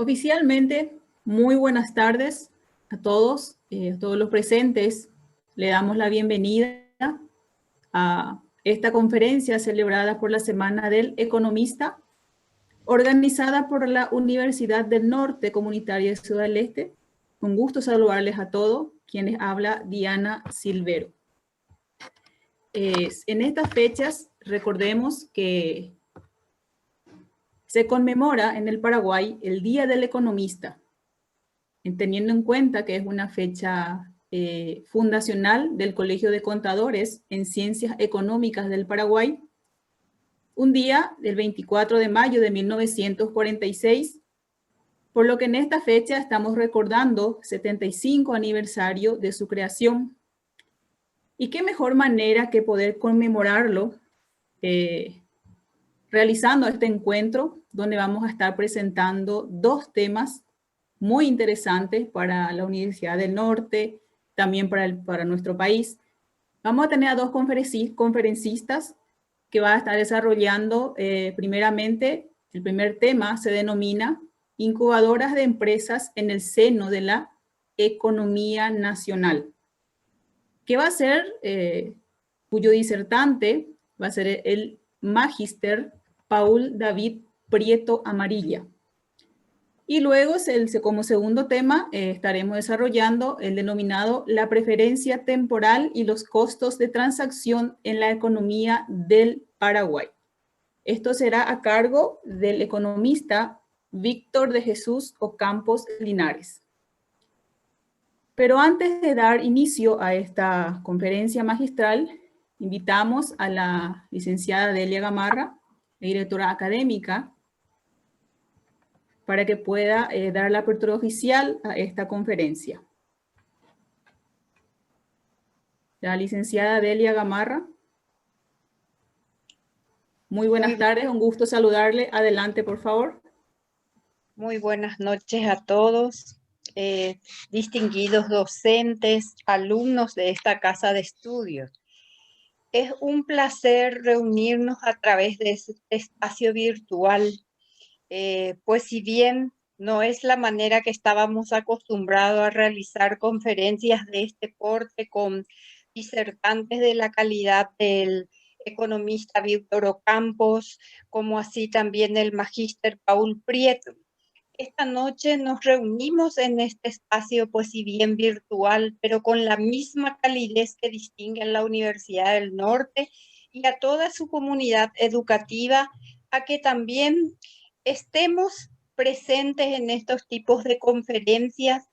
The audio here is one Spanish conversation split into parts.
Oficialmente, muy buenas tardes a todos los presentes. Le damos la bienvenida a esta conferencia celebrada por la Semana del Economista, organizada por la Universidad del Norte Comunitaria de Ciudad del Este. Con gusto saludarles a todos, quienes habla Diana Silvero. En estas fechas, recordemos que se conmemora en el Paraguay el Día del Economista, teniendo en cuenta que es una fecha fundacional del Colegio de Contadores en Ciencias Económicas del Paraguay, un día del 24 de mayo de 1946, por lo que en esta fecha estamos recordando 75 aniversario de su creación. Y qué mejor manera que poder conmemorarlo realizando este encuentro, donde vamos a estar presentando dos temas muy interesantes para la Universidad del Norte, también para nuestro país. Vamos a tener a dos conferencistas que van a estar desarrollando primeramente, el primer tema se denomina Incubadoras de Empresas en el seno de la Economía Nacional, que va a ser, cuyo disertante va a ser el magíster Paul David Prieto Amarilla. Y luego, como segundo tema, estaremos desarrollando el denominado la preferencia temporal y los costos de transacción en la economía del Paraguay. Esto será a cargo del economista Víctor de Jesús Ocampos Linares. Pero antes de dar inicio a esta conferencia magistral, invitamos a la licenciada Delia Gamarra, directora académica, para que pueda dar la apertura oficial a esta conferencia. La licenciada Delia Gamarra. Muy buenas tardes, un gusto saludarle. Adelante, por favor. Muy buenas noches a todos, distinguidos docentes, alumnos de esta casa de estudios. Es un placer reunirnos a través de este espacio virtual, pues si bien no es la manera que estábamos acostumbrados a realizar conferencias de este porte con disertantes de la calidad del economista Víctor Ocampos, como así también el magíster Paul Prieto. Esta noche nos reunimos en este espacio, pues si bien virtual, pero con la misma calidez que distingue a la Universidad del Norte y a toda su comunidad educativa, a que también estemos presentes en estos tipos de conferencias.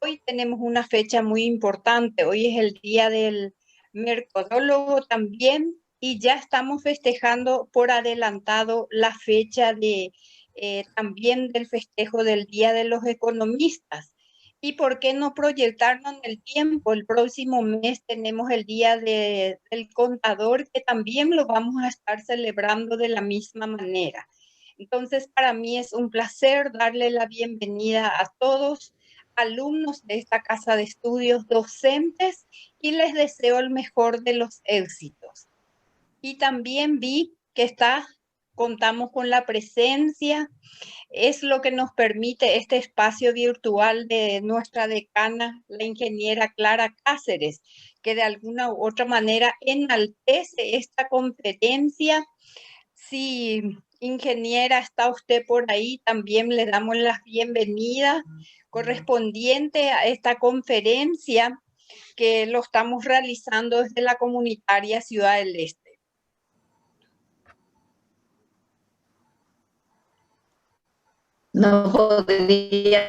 Hoy tenemos una fecha muy importante, hoy es el Día del Mercadólogo también, y ya estamos festejando por adelantado la fecha de también del festejo del Día de los Economistas. ¿Y por qué no proyectarnos en el tiempo? El próximo mes tenemos el Día del Contador, que también lo vamos a estar celebrando de la misma manera. Entonces, para mí es un placer darle la bienvenida a todos, alumnos de esta casa de estudios, docentes, y les deseo el mejor de los éxitos. Y también vi que contamos con la presencia, es lo que nos permite este espacio virtual de nuestra decana, la ingeniera Clara Cáceres, que de alguna u otra manera enaltece esta conferencia. Si ingeniera está usted por ahí, también le damos la bienvenida correspondiente a esta conferencia que lo estamos realizando desde la comunitaria Ciudad del Este. No podría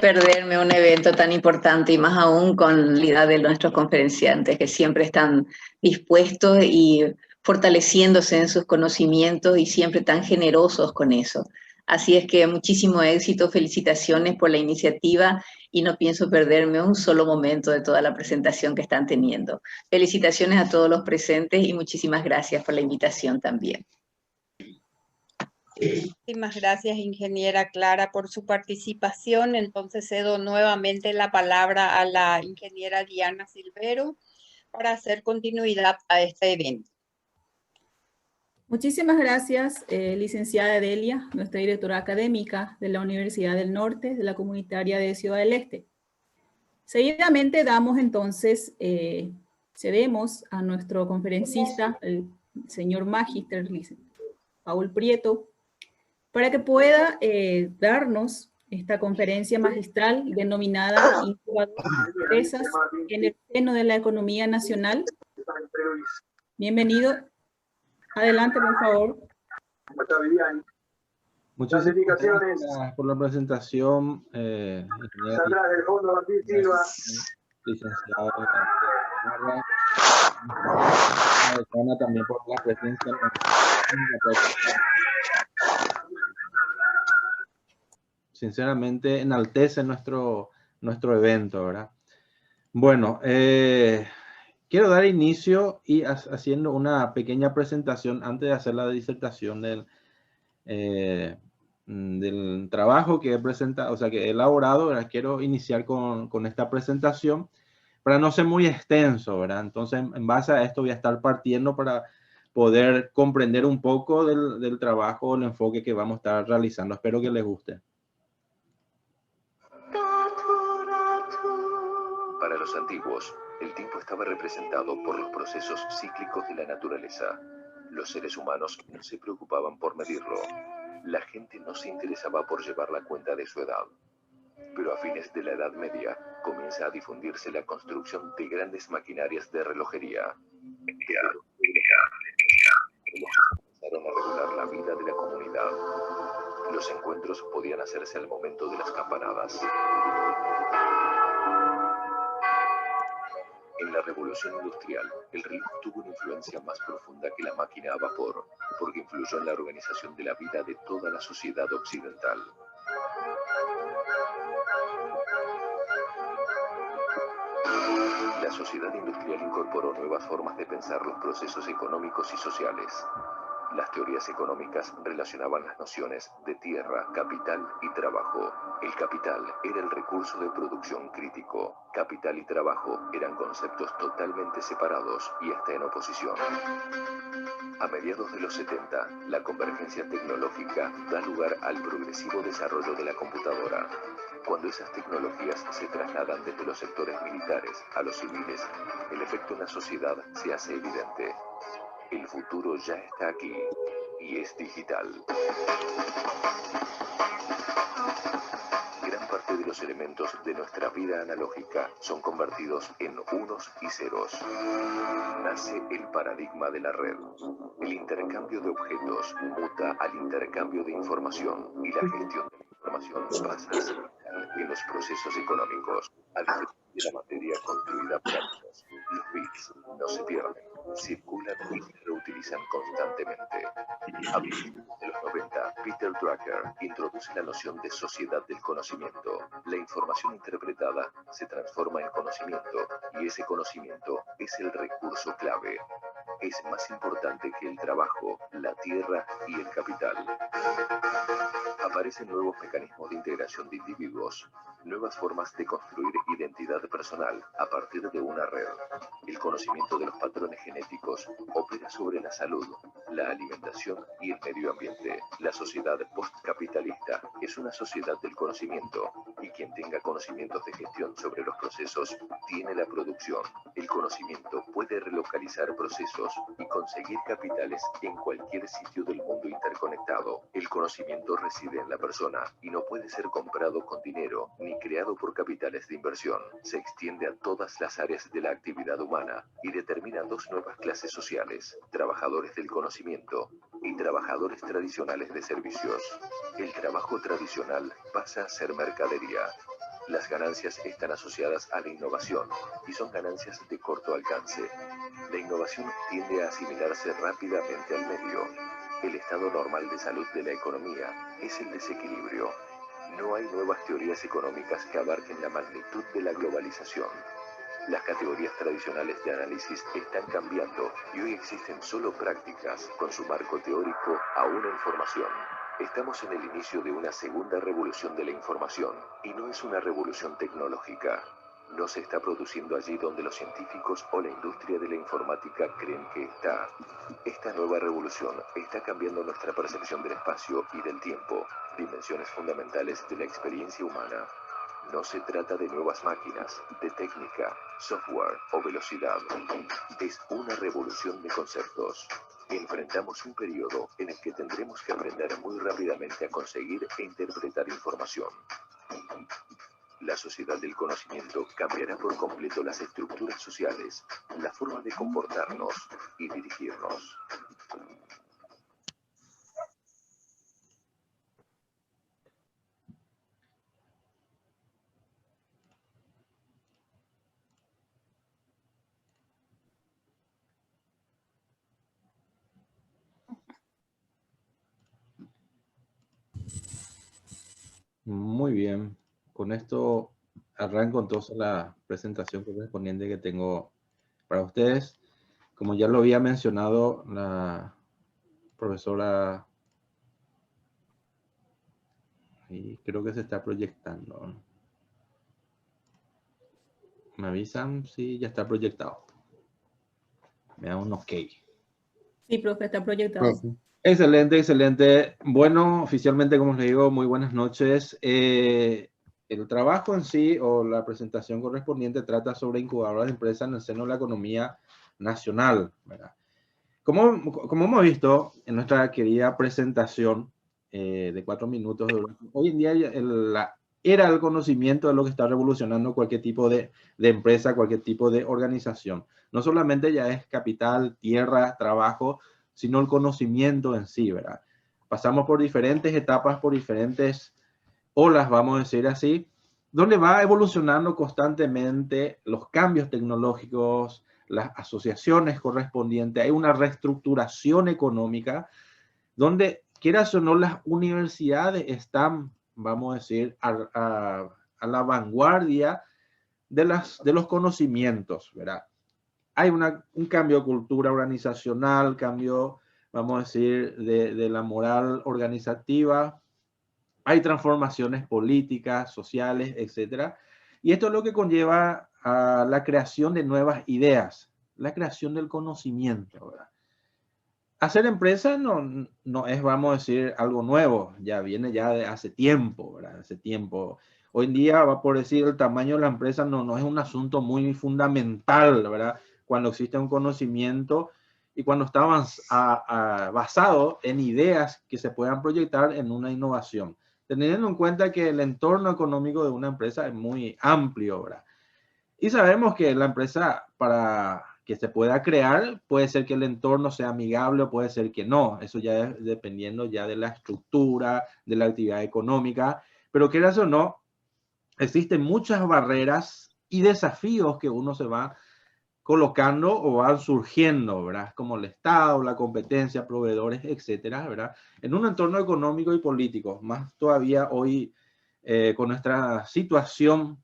perderme un evento tan importante y más aún con la calidad de nuestros conferenciantes que siempre están dispuestos y fortaleciéndose en sus conocimientos y siempre tan generosos con eso. Así es que muchísimo éxito, felicitaciones por la iniciativa y no pienso perderme un solo momento de toda la presentación que están teniendo. Felicitaciones a todos los presentes y muchísimas gracias por la invitación también. Muchísimas gracias, ingeniera Clara, por su participación. Entonces cedo nuevamente la palabra a la ingeniera Diana Silvero para hacer continuidad a este evento. Muchísimas gracias, licenciada Delia, nuestra directora académica de la Universidad del Norte, de la Comunitaria de Ciudad del Este. Seguidamente damos entonces, cedemos a nuestro conferencista, el señor Magíster Paul Prieto, para que pueda darnos esta conferencia magistral denominada Empresas en el seno de la economía nacional. Bienvenido. Adelante, por favor. Muchísimas gracias por la presentación, licenciado también por la presencia. Sinceramente enaltece nuestro evento, ¿verdad? Bueno, quiero dar inicio y haciendo una pequeña presentación antes de hacer la disertación del trabajo que he presentado, o sea, que he elaborado, ¿verdad? Quiero iniciar con esta presentación para no ser muy extenso, ¿verdad? Entonces, en base a esto voy a estar partiendo para poder comprender un poco del trabajo, el enfoque que vamos a estar realizando. Espero que les guste. Para los antiguos, el tiempo estaba representado por los procesos cíclicos de la naturaleza. Los seres humanos no se preocupaban por medirlo. La gente no se interesaba por llevar la cuenta de su edad. Pero a fines de la Edad Media, comienza a difundirse la construcción de grandes maquinarias de relojería. Comenzaron a regular la vida de la comunidad. Los encuentros podían hacerse al momento de las campanadas. En la Revolución Industrial, el reloj tuvo una influencia más profunda que la máquina a vapor, porque influyó en la organización de la vida de toda la sociedad occidental. La sociedad industrial incorporó nuevas formas de pensar los procesos económicos y sociales. Las teorías económicas relacionaban las nociones de tierra, capital y trabajo. El capital era el recurso de producción crítico. Capital y trabajo eran conceptos totalmente separados y hasta en oposición. A mediados de los 70, la convergencia tecnológica da lugar al progresivo desarrollo de la computadora. Cuando esas tecnologías se trasladan desde los sectores militares a los civiles, el efecto en la sociedad se hace evidente. El futuro ya está aquí y es digital. Gran parte de los elementos de nuestra vida analógica son convertidos en unos y ceros. Nace el paradigma de la red. El intercambio de objetos muta al intercambio de información y la gestión de la información pasa a ser vital en los procesos económicos. A diferencia de la materia construida por átomos, los bits no se pierden, circulan y se reutilizan constantemente. A principios de los 90, Peter Drucker introduce la noción de sociedad del conocimiento. La información interpretada se transforma en conocimiento y ese conocimiento es el recurso clave. Es más importante que el trabajo, la tierra y el capital. Aparecen nuevos mecanismos de integración de individuos, nuevas formas de construir identidad personal a partir de una red. El conocimiento de los patrones genéticos opera sobre la salud, la alimentación y el medio ambiente. La sociedad postcapitalista es una sociedad del conocimiento, y quien tenga conocimientos de gestión sobre los procesos tiene la producción. El conocimiento puede relocalizar procesos y conseguir capitales en cualquier sitio del mundo interconectado. El conocimiento reside en la persona y no puede ser comprado con dinero ni creado por capitales de inversión. Se extiende a todas las áreas de la actividad humana y determina dos nuevas clases sociales: trabajadores del conocimiento y trabajadores tradicionales de servicios. El trabajo tradicional pasa a ser mercadería. Las ganancias están asociadas a la innovación y son ganancias de corto alcance. La innovación tiende a asimilarse rápidamente al medio. El estado normal de salud de la economía es el desequilibrio. No hay nuevas teorías económicas que abarquen la magnitud de la globalización. Las categorías tradicionales de análisis están cambiando y hoy existen solo prácticas con su marco teórico a una información. Estamos en el inicio de una segunda revolución de la información y no es una revolución tecnológica. no se está produciendo allí donde los científicos o la industria de la informática creen que está. Esta nueva revolución está cambiando nuestra percepción del espacio y del tiempo, dimensiones fundamentales de la experiencia humana. No se trata de nuevas máquinas, de técnica, software o velocidad. Es una revolución de conceptos. Enfrentamos un periodo en el que tendremos que aprender muy rápidamente a conseguir e interpretar información. La sociedad del conocimiento cambiará por completo las estructuras sociales, la forma de comportarnos y dirigirnos. Muy bien. Con esto arranco entonces la presentación correspondiente que tengo para ustedes. Como ya lo había mencionado la profesora, y creo que se está proyectando. ¿Me avisan? Sí, ya está proyectado. Me da un ok. Sí, profe, está proyectado. Excelente, excelente. Bueno, oficialmente, como les digo, muy buenas noches. El trabajo en sí o la presentación correspondiente trata sobre incubadoras de empresas en el seno de la economía nacional, ¿verdad? Como hemos visto en nuestra querida presentación de 4 minutos, hoy en día la era del conocimiento es lo que está revolucionando cualquier tipo de empresa, cualquier tipo de organización. No solamente ya es capital, tierra, trabajo, sino el conocimiento en sí, ¿verdad? Pasamos por diferentes etapas, por diferentes olas, vamos a decir así, donde va evolucionando constantemente los cambios tecnológicos, las asociaciones correspondientes, hay una reestructuración económica, donde, quieras o no, las universidades están, vamos a decir, a la vanguardia de los conocimientos, ¿verdad? Hay un cambio de cultura organizacional, cambio, vamos a decir, de la moral organizativa, hay transformaciones políticas, sociales, etcétera. Y esto es lo que conlleva a la creación de nuevas ideas, la creación del conocimiento, ¿verdad? Hacer empresa no es, vamos a decir, algo nuevo, ya viene ya de hace tiempo, ¿verdad? Hace tiempo. Hoy en día, va por decir, el tamaño de la empresa no es un asunto muy fundamental, ¿verdad? Cuando existe un conocimiento y cuando está basado en ideas que se puedan proyectar en una innovación. Teniendo en cuenta que el entorno económico de una empresa es muy amplio, ¿verdad? Y sabemos que la empresa, para que se pueda crear, puede ser que el entorno sea amigable o puede ser que no. Eso ya es dependiendo ya de la estructura, de la actividad económica. Pero quieras o no, existen muchas barreras y desafíos que uno se va colocando o van surgiendo, ¿verdad? Como el Estado, la competencia, proveedores, etcétera, ¿verdad? En un entorno económico y político, más todavía hoy con nuestra situación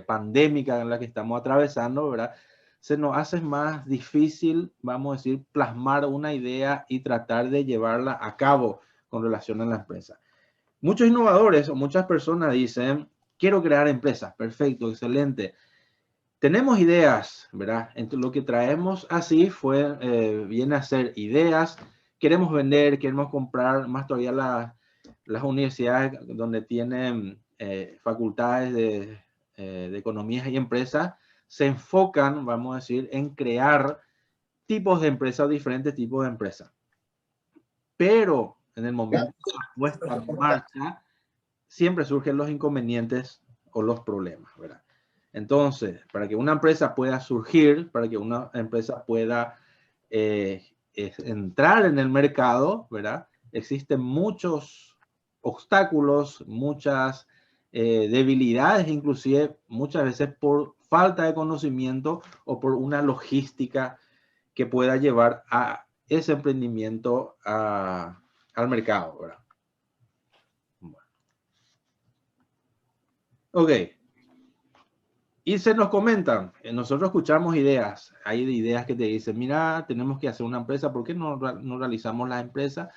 pandémica en la que estamos atravesando, ¿verdad? Se nos hace más difícil, vamos a decir, plasmar una idea y tratar de llevarla a cabo con relación a la empresa. Muchos innovadores o muchas personas dicen, quiero crear empresas, perfecto, excelente. Tenemos ideas, ¿verdad? Entonces, lo que traemos así viene a ser ideas, queremos vender, queremos comprar, más todavía las universidades donde tienen facultades de economías y empresas, se enfocan, vamos a decir, en crear tipos de empresas, diferentes tipos de empresas. Pero en el momento de la puesta en marcha, siempre surgen los inconvenientes o los problemas, ¿verdad? Entonces, para que una empresa pueda surgir, para que una empresa pueda entrar en el mercado, ¿verdad? Existen muchos obstáculos, muchas debilidades, inclusive muchas veces por falta de conocimiento o por una logística que pueda llevar a ese emprendimiento al mercado, ¿verdad? Bueno. Ok. Y se nos comentan, nosotros escuchamos ideas, hay ideas que te dicen, mira, tenemos que hacer una empresa, ¿por qué no realizamos la empresa?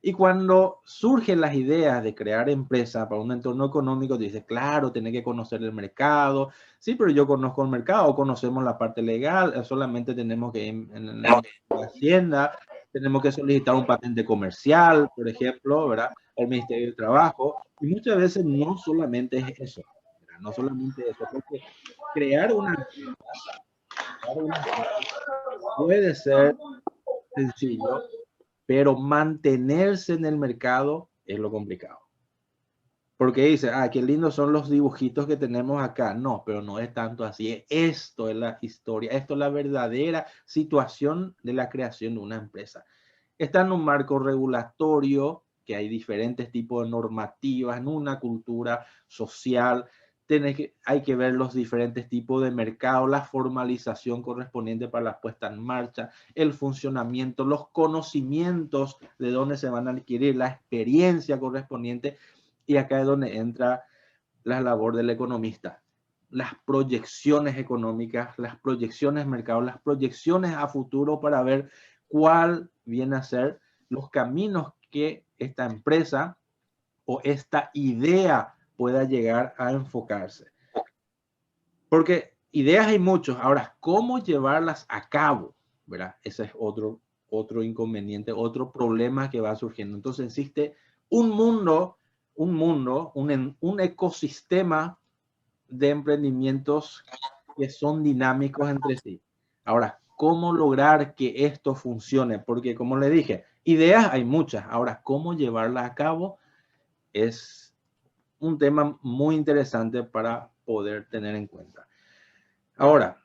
Y cuando surgen las ideas de crear empresas para un entorno económico, dice, claro, tiene que conocer el mercado. Sí, pero yo conozco el mercado, conocemos la parte legal, solamente tenemos que ir en la Hacienda, tenemos que solicitar un patente comercial, por ejemplo, ¿verdad? Al Ministerio del Trabajo. Y muchas veces no solamente es eso, ¿verdad? No solamente eso, porque crear una empresa puede ser sencillo, pero mantenerse en el mercado es lo complicado. Porque dice, ah, qué lindos son los dibujitos que tenemos acá. No, pero no es tanto así. Esto es la historia, esto es la verdadera situación de la creación de una empresa. Está en un marco regulatorio, que hay diferentes tipos de normativas, en una cultura social. Hay que ver los diferentes tipos de mercado, la formalización correspondiente para la puesta en marcha, el funcionamiento, los conocimientos de dónde se van a adquirir, la experiencia correspondiente. Y acá es donde entra la labor del economista. Las proyecciones económicas, las proyecciones de mercado, las proyecciones a futuro para ver cuál viene a ser los caminos que esta empresa o esta idea pueda llegar a enfocarse. Porque ideas hay muchos. Ahora, ¿cómo llevarlas a cabo? ¿Verdad? Ese es otro inconveniente, otro problema que va surgiendo. Entonces existe un mundo, un ecosistema de emprendimientos que son dinámicos entre sí. Ahora, ¿cómo lograr que esto funcione? Porque como le dije, ideas hay muchas. Ahora, ¿cómo llevarlas a cabo? Es un tema muy interesante para poder tener en cuenta. Ahora,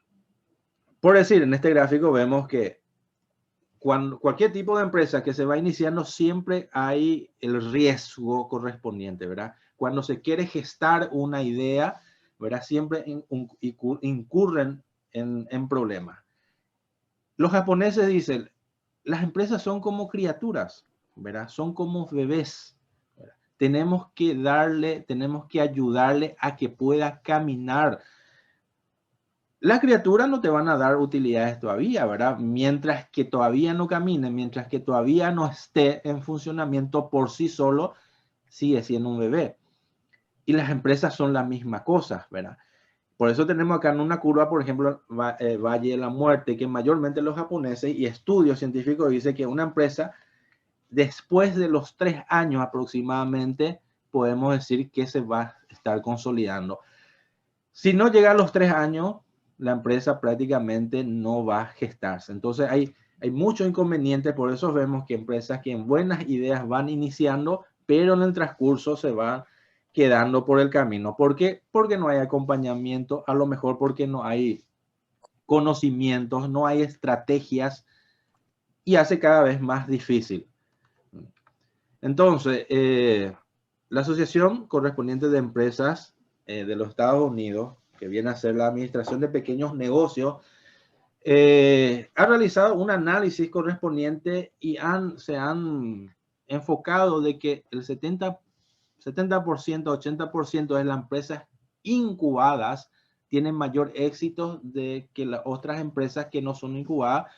por decir, en este gráfico vemos que cualquier tipo de empresa que se va iniciando siempre hay el riesgo correspondiente, ¿verdad? Cuando se quiere gestar una idea, ¿verdad? Siempre incurren en problemas. Los japoneses dicen, las empresas son como criaturas, ¿verdad? Son como bebés, ¿verdad? Tenemos que ayudarle a que pueda caminar. Las criaturas no te van a dar utilidades todavía, ¿verdad? Mientras que todavía no camine, mientras que todavía no esté en funcionamiento por sí solo, sigue siendo un bebé. Y las empresas son la misma cosa, ¿verdad? Por eso tenemos acá en una curva, por ejemplo, Valle de la Muerte, que mayormente los japoneses y estudios científicos dicen que una empresa, después de los 3 años aproximadamente, podemos decir que se va a estar consolidando. Si no llega a los 3 años, la empresa prácticamente no va a gestarse. Entonces hay muchos inconvenientes, por eso vemos que empresas que en buenas ideas van iniciando, pero en el transcurso se van quedando por el camino. ¿Por qué? Porque no hay acompañamiento, a lo mejor porque no hay conocimientos, no hay estrategias y hace cada vez más difícil. Entonces, la Asociación Correspondiente de Empresas de los Estados Unidos, que viene a ser la Administración de Pequeños Negocios, ha realizado un análisis correspondiente y se han enfocado de que el 70%, 80% de las empresas incubadas tienen mayor éxito de que las otras empresas que no son incubadas,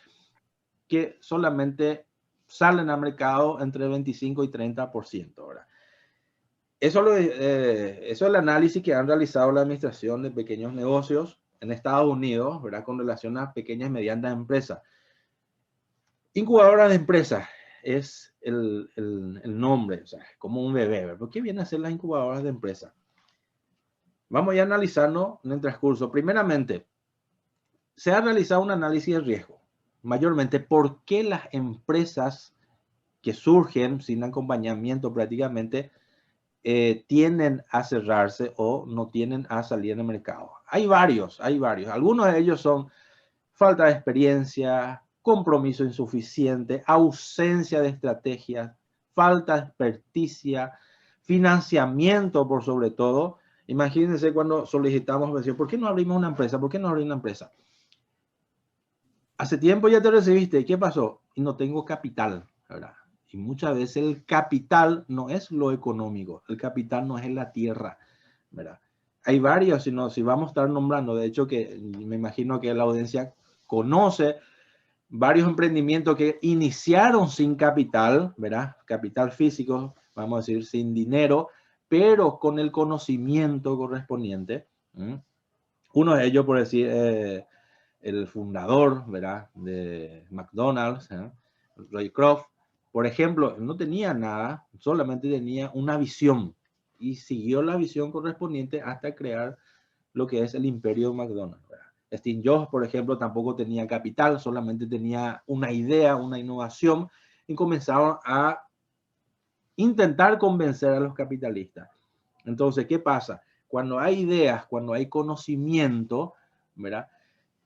que solamente salen al mercado entre 25 y 30%, ¿verdad? Eso es el análisis que han realizado la Administración de Pequeños Negocios en Estados Unidos, ¿verdad? Con relación a pequeñas y medianas empresas. Incubadora de empresas es el nombre, o sea, como un bebé, ¿verdad? ¿Por qué vienen a ser las incubadoras de empresas? Vamos ya a analizarnos en el transcurso. Primeramente, se ha realizado un análisis de riesgo. Mayormente, ¿por qué las empresas que surgen sin acompañamiento prácticamente tienden a cerrarse o no tienden a salir en el mercado? Hay varios. Algunos de ellos son falta de experiencia, compromiso insuficiente, ausencia de estrategias, falta de experticia, financiamiento por sobre todo. Imagínense cuando solicitamos, ¿por qué no abrimos una empresa? ¿Por qué no abrimos una empresa? Hace tiempo ya te recibiste, ¿qué pasó? Y no tengo capital, ¿verdad? Y muchas veces el capital no es lo económico, el capital no es la tierra, ¿verdad? Hay varios, si vamos a estar nombrando, de hecho que me imagino que la audiencia conoce varios emprendimientos que iniciaron sin capital, ¿verdad? Capital físico, vamos a decir, sin dinero, pero con el conocimiento correspondiente. Uno de ellos, por decir, el fundador, ¿verdad? De McDonald's, Ray Kroc, por ejemplo, no tenía nada, solamente tenía una visión y siguió la visión correspondiente hasta crear lo que es el imperio de McDonald's, ¿verdad? Steve Jobs, por ejemplo, tampoco tenía capital, solamente tenía una idea, una innovación, y comenzaron a intentar convencer a los capitalistas. Entonces, ¿qué pasa? Cuando hay ideas, cuando hay conocimiento, ¿verdad?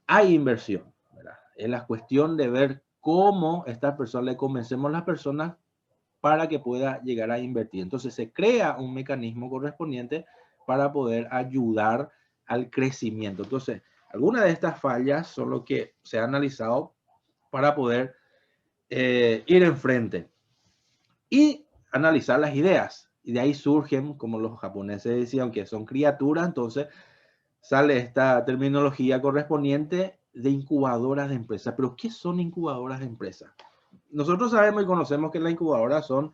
Hay inversión, ¿verdad? Es la cuestión de ver cómo estas personas le convencemos a las personas para que pueda llegar a invertir. Entonces, se crea un mecanismo correspondiente para poder ayudar al crecimiento. Entonces, algunas de estas fallas son lo que se ha analizado para poder ir enfrente y analizar las ideas. Y de ahí surgen, como los japoneses decían, que son criaturas, entonces sale esta terminología correspondiente de incubadoras de empresas. Pero, ¿qué son incubadoras de empresas? Nosotros sabemos y conocemos que las incubadoras son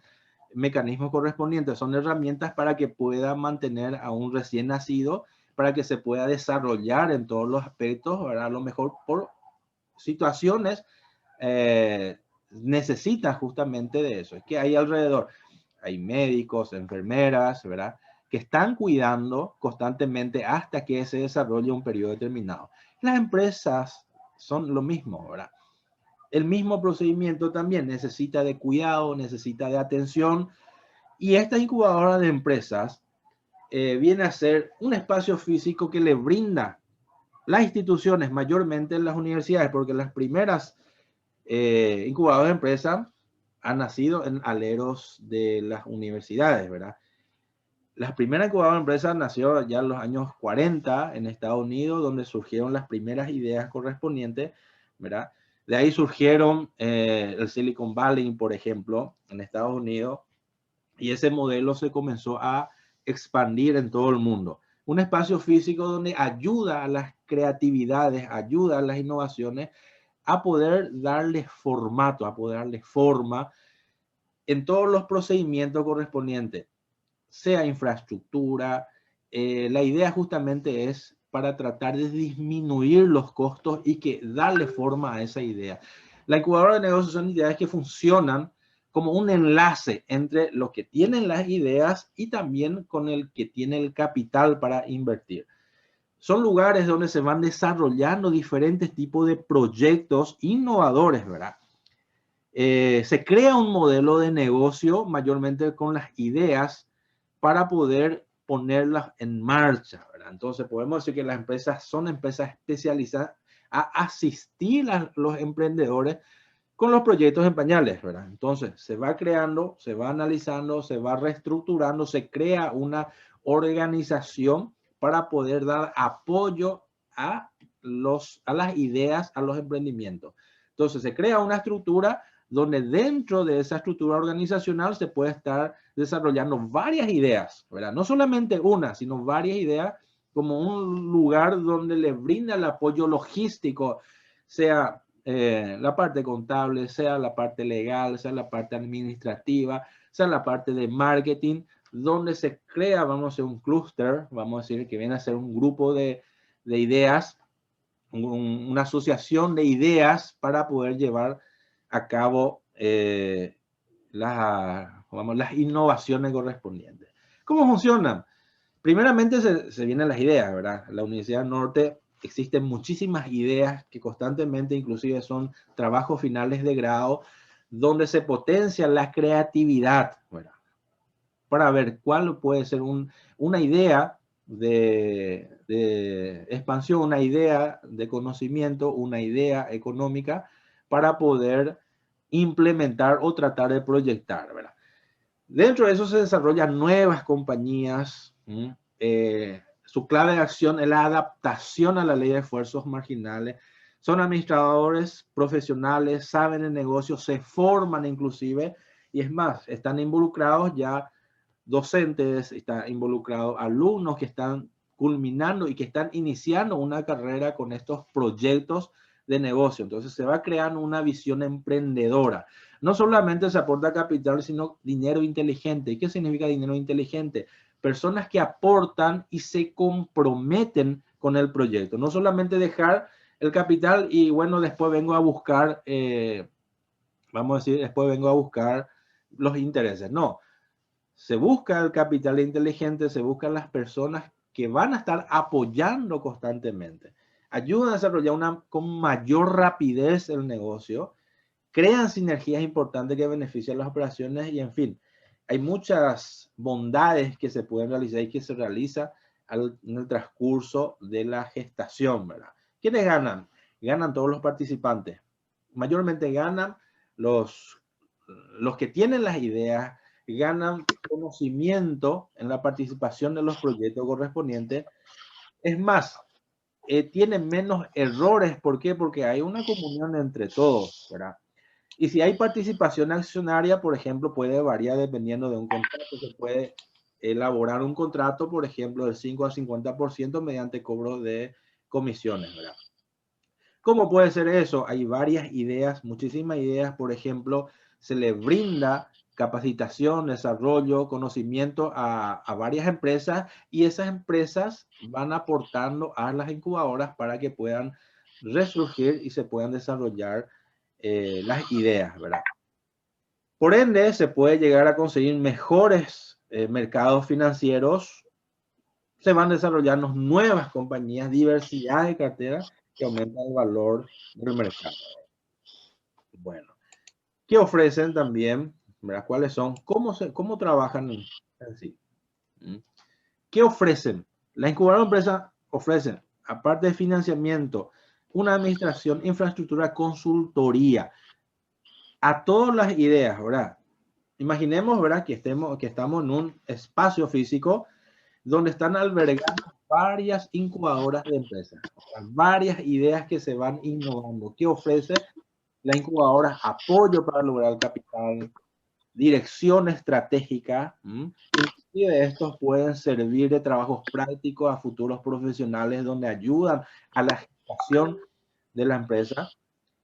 mecanismos correspondientes, son herramientas para que pueda mantener a un recién nacido, para que se pueda desarrollar en todos los aspectos, ¿verdad? A lo mejor por situaciones necesita justamente de eso. Es que hay alrededor, hay médicos, enfermeras, ¿verdad? Que están cuidando constantemente hasta que se desarrolle un periodo determinado. Las empresas son lo mismo, ¿verdad? El mismo procedimiento también necesita de cuidado, necesita de atención, y esta incubadora de empresas viene a ser un espacio físico que le brinda las instituciones, mayormente en las universidades, porque las primeras incubadoras de empresas han nacido en aleros de las universidades, ¿verdad? Las primeras incubadoras de empresas nació ya en los años 40 en Estados Unidos, donde surgieron las primeras ideas correspondientes, ¿verdad? De ahí surgieron el Silicon Valley, por ejemplo, en Estados Unidos, y ese modelo se comenzó a expandir en todo el mundo. Un espacio físico donde ayuda a las creatividades, ayuda a las innovaciones a poder darle formato, a poder darle forma en todos los procedimientos correspondientes, sea infraestructura. La idea justamente es para tratar de disminuir los costos y que darle forma a esa idea. La incubadora de negocios son ideas que funcionan como un enlace entre los que tienen las ideas y también con el que tiene el capital para invertir. Son lugares donde se van desarrollando diferentes tipos de proyectos innovadores, ¿verdad? Se crea un modelo de negocio mayormente con las ideas para poder ponerlas en marcha, ¿verdad? Entonces podemos decir que las empresas son empresas especializadas a asistir a los emprendedores con los proyectos en pañales, ¿verdad? Entonces se va creando, se va analizando, se va reestructurando, se crea una organización para poder dar apoyo a las ideas, a los emprendimientos. Entonces se crea una estructura donde dentro de esa estructura organizacional se puede estar desarrollando varias ideas, ¿verdad? No solamente una, sino varias ideas, como un lugar donde le brinda el apoyo logístico, sea la parte contable, sea la parte legal, sea la parte administrativa, sea la parte de marketing, donde se crea, vamos a decir, un clúster, vamos a decir, que viene a ser un grupo de ideas, una asociación de ideas para poder llevar a cabo las innovaciones correspondientes. ¿Cómo funcionan? Primeramente se vienen las ideas, ¿verdad? La Universidad del Norte existen muchísimas ideas que constantemente inclusive son trabajos finales de grado donde se potencia la creatividad, ¿verdad? Para ver cuál puede ser una idea de expansión, una idea de conocimiento, una idea económica para poder implementar o tratar de proyectar, ¿verdad? Dentro de eso se desarrollan nuevas compañías. Su clave de acción es la adaptación a la ley de esfuerzos marginales. Son administradores profesionales, saben el negocio, se forman inclusive, y es más, están involucrados ya docentes, están involucrados alumnos que están culminando y que están iniciando una carrera con estos proyectos de negocio. Entonces se va creando una visión emprendedora. No solamente se aporta capital, sino dinero inteligente. ¿Y qué significa dinero inteligente? Personas que aportan y se comprometen con el proyecto. No solamente dejar el capital y bueno, después vengo a buscar, vamos a decir, después vengo a buscar los intereses. No, se busca el capital inteligente, se buscan las personas que van a estar apoyando constantemente. Ayudan a desarrollar con mayor rapidez el negocio, crean sinergias importantes que benefician las operaciones y en fin, hay muchas bondades que se pueden realizar y que se realiza en el transcurso de la gestación, ¿verdad? ¿Quiénes ganan? Ganan todos los participantes. Mayormente ganan los que tienen las ideas, ganan conocimiento en la participación de los proyectos correspondientes. Es más, tienen menos errores. ¿Por qué? Porque hay una comunión entre todos, ¿verdad? Y si hay participación accionaria, por ejemplo, puede variar dependiendo de un contrato. Se puede elaborar un contrato, por ejemplo, del 5 al 50% mediante cobro de comisiones, ¿verdad? ¿Cómo puede ser eso? Hay varias ideas, muchísimas ideas. Por ejemplo, se le brinda capacitación, desarrollo, conocimiento a varias empresas y esas empresas van aportando a las incubadoras para que puedan resurgir y se puedan desarrollar las ideas, ¿verdad? Por ende, se puede llegar a conseguir mejores mercados financieros, se van desarrollando nuevas compañías, diversidad de carteras que aumentan el valor del mercado. Bueno, ¿qué ofrecen también? ¿Verdad? ¿Cuáles son? ¿Cómo trabajan en sí? ¿Qué ofrecen? La incubadora de empresas ofrecen, aparte de financiamiento, una administración, infraestructura, consultoría, a todas las ideas, ¿verdad? Imaginemos, ¿verdad? Que estamos en un espacio físico donde están albergando varias incubadoras de empresas, varias ideas que se van innovando. ¿Qué ofrece la incubadora? Apoyo para lograr el capital, dirección estratégica. Inclusive estos pueden servir de trabajos prácticos a futuros profesionales donde ayudan a la gestación de la empresa.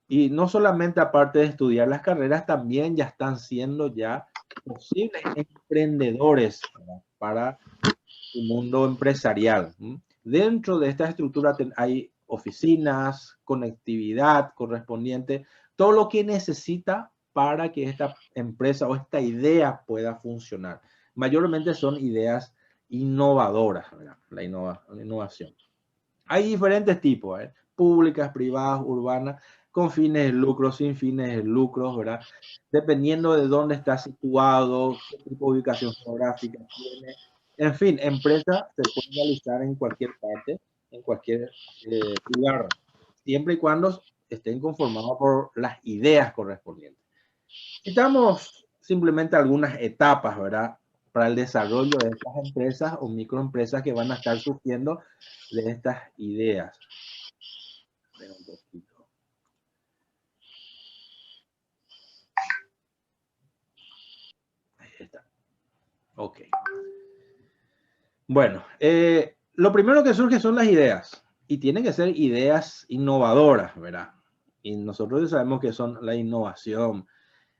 Y no solamente aparte de estudiar las carreras, también ya están siendo ya posibles emprendedores para el mundo empresarial. Dentro de esta estructura hay oficinas, conectividad correspondiente, todo lo que necesita para que esta empresa o esta idea pueda funcionar. Mayormente son ideas innovadoras, ¿verdad? La innovación. Hay diferentes tipos, públicas, privadas, urbanas, con fines de lucro, sin fines de lucro, ¿verdad? Dependiendo de dónde está situado, qué tipo de ubicación geográfica tiene. En fin, empresa se puede realizar en cualquier parte, en cualquier lugar, siempre y cuando estén conformados por las ideas correspondientes. Citamos simplemente algunas etapas, ¿verdad? Para el desarrollo de estas empresas o microempresas que van a estar surgiendo de estas ideas. Un poquito. Ahí está. Ok. Bueno, lo primero que surge son las ideas y tienen que ser ideas innovadoras, ¿verdad? Y nosotros sabemos que son la innovación.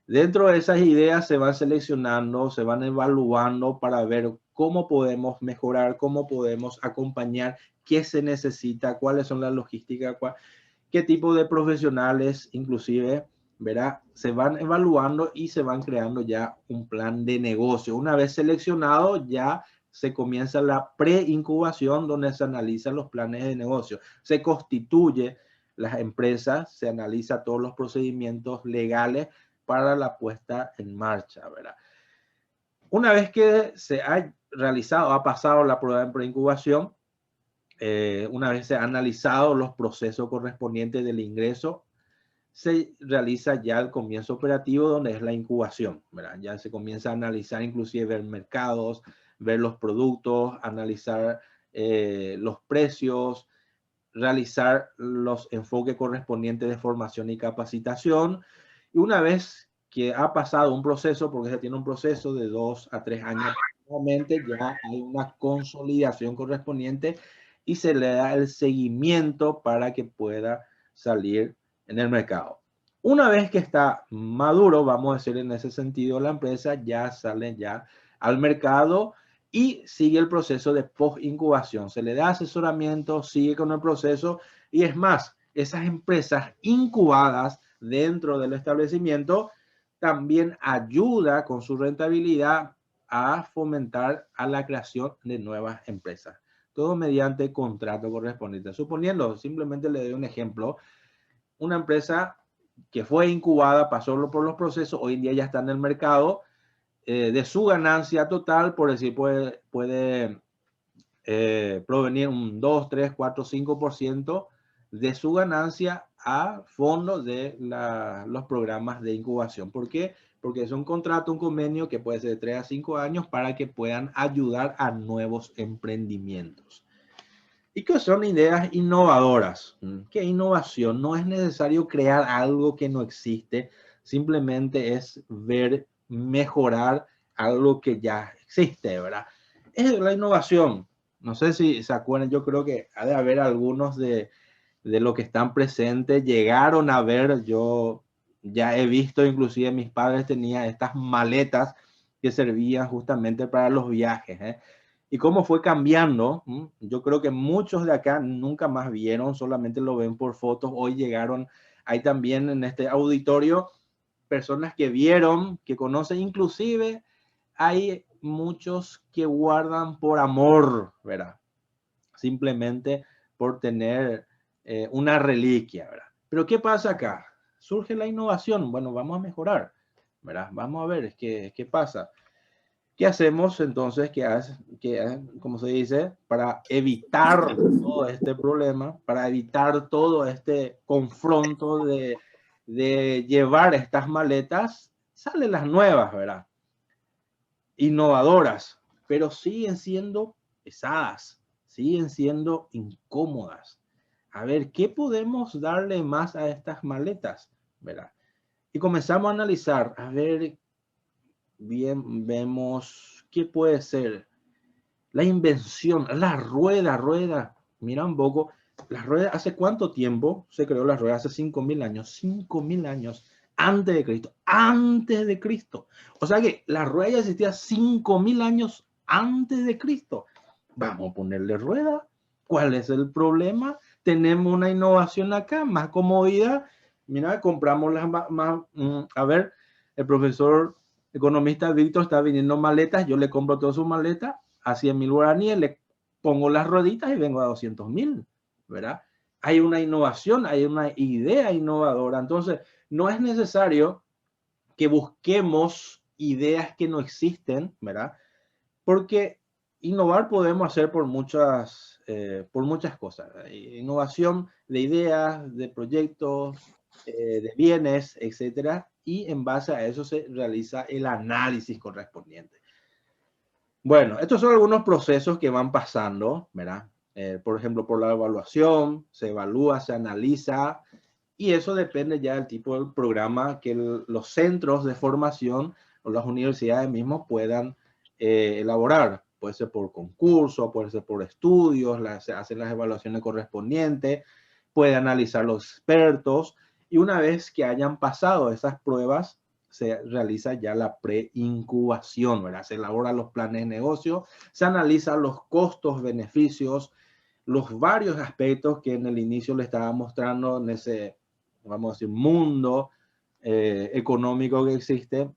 Dentro de esas ideas se van seleccionando, se van evaluando para ver cómo podemos mejorar, cómo podemos acompañar, qué se necesita, cuáles son las logísticas, qué tipo de profesionales, inclusive, ¿verdad? Se van evaluando y se van creando ya un plan de negocio. Una vez seleccionado, ya se comienza la pre-incubación donde se analizan los planes de negocio. Se constituye las empresas, se analiza todos los procedimientos legales para la puesta en marcha, ¿verdad? Una vez que se ha realizado, ha pasado la prueba de preincubación, una vez se han analizado los procesos correspondientes del ingreso, se realiza ya el comienzo operativo donde es la incubación, ¿verdad? Ya se comienza a analizar, inclusive ver mercados, ver los productos, analizar los precios, realizar los enfoques correspondientes de formación y capacitación. Y una vez que ha pasado un proceso, porque se tiene un proceso de 2 a 3 años, nuevamente ya hay una consolidación correspondiente y se le da el seguimiento para que pueda salir en el mercado. Una vez que está maduro, vamos a decir en ese sentido, la empresa ya sale ya al mercado y sigue el proceso de post-incubación. Se le da asesoramiento, sigue con el proceso y es más, esas empresas incubadas dentro del establecimiento también ayuda con su rentabilidad a fomentar a la creación de nuevas empresas. Todo mediante contrato correspondiente. Suponiendo, simplemente le doy un ejemplo, una empresa que fue incubada, pasó por los procesos, hoy en día ya está en el mercado, de su ganancia total, por decir, puede provenir un 2, 3, 4, 5% de su ganancia a fondo de los programas de incubación. ¿Por qué? Porque es un contrato, un convenio que puede ser de 3 a 5 años para que puedan ayudar a nuevos emprendimientos. ¿Y qué son ideas innovadoras? ¿Qué innovación? No es necesario crear algo que no existe, simplemente es ver, mejorar algo que ya existe, ¿verdad? Es la innovación. No sé si se acuerdan, yo creo que ha de haber algunos de los que están presentes, llegaron a ver, yo ya he visto, inclusive mis padres tenían estas maletas que servían justamente para los viajes, ¿eh? Y cómo fue cambiando. Yo creo que muchos de acá nunca más vieron, solamente lo ven por fotos. Hoy llegaron, hay también en este auditorio personas que vieron, que conocen, inclusive hay muchos que guardan por amor, ¿verdad? Simplemente por tener una reliquia, ¿verdad? Pero ¿qué pasa acá? Surge la innovación. Bueno, vamos a mejorar, ¿verdad? Vamos a ver qué pasa. ¿Qué hacemos entonces? Como se dice, para evitar todo este problema, para evitar todo este confronto de llevar estas maletas, salen las nuevas, ¿verdad? Innovadoras, pero siguen siendo pesadas, siguen siendo incómodas. A ver, ¿qué podemos darle más a estas maletas, ¿verdad? Y comenzamos a analizar, a ver, bien, vemos qué puede ser la invención, la rueda. Mira un poco, la rueda, ¿hace cuánto tiempo se creó la rueda? Hace 5.000 años, 5.000 años antes de Cristo, antes de Cristo. O sea que la rueda ya existía 5.000 años antes de Cristo. Vamos a ponerle rueda. ¿Cuál es el problema? Tenemos una innovación acá, más comodidad. Mira, compramos las más, a ver, el profesor economista Víctor está vendiendo maletas, yo le compro todas sus maletas a 100.000 guaraníes, le pongo las rueditas y vengo a 200.000, ¿verdad? Hay una innovación, hay una idea innovadora. Entonces, no es necesario que busquemos ideas que no existen, ¿verdad? Porque innovar podemos hacer por muchas cosas. Innovación de ideas, de proyectos, de bienes, etcétera, y en base a eso se realiza el análisis correspondiente. Bueno, estos son algunos procesos que van pasando, ¿verdad? Por ejemplo, por la evaluación, se evalúa, se analiza, y eso depende ya del tipo del programa que los centros de formación o las universidades mismos puedan elaborar. Puede ser por concurso, puede ser por estudios, se hacen las evaluaciones correspondientes, puede analizar los expertos, y una vez que hayan pasado esas pruebas, se realiza ya la pre-incubación, ¿verdad? Se elaboran los planes de negocio, se analizan los costos, beneficios, los varios aspectos que en el inicio le estaba mostrando en ese, vamos a decir, mundo económico que existe.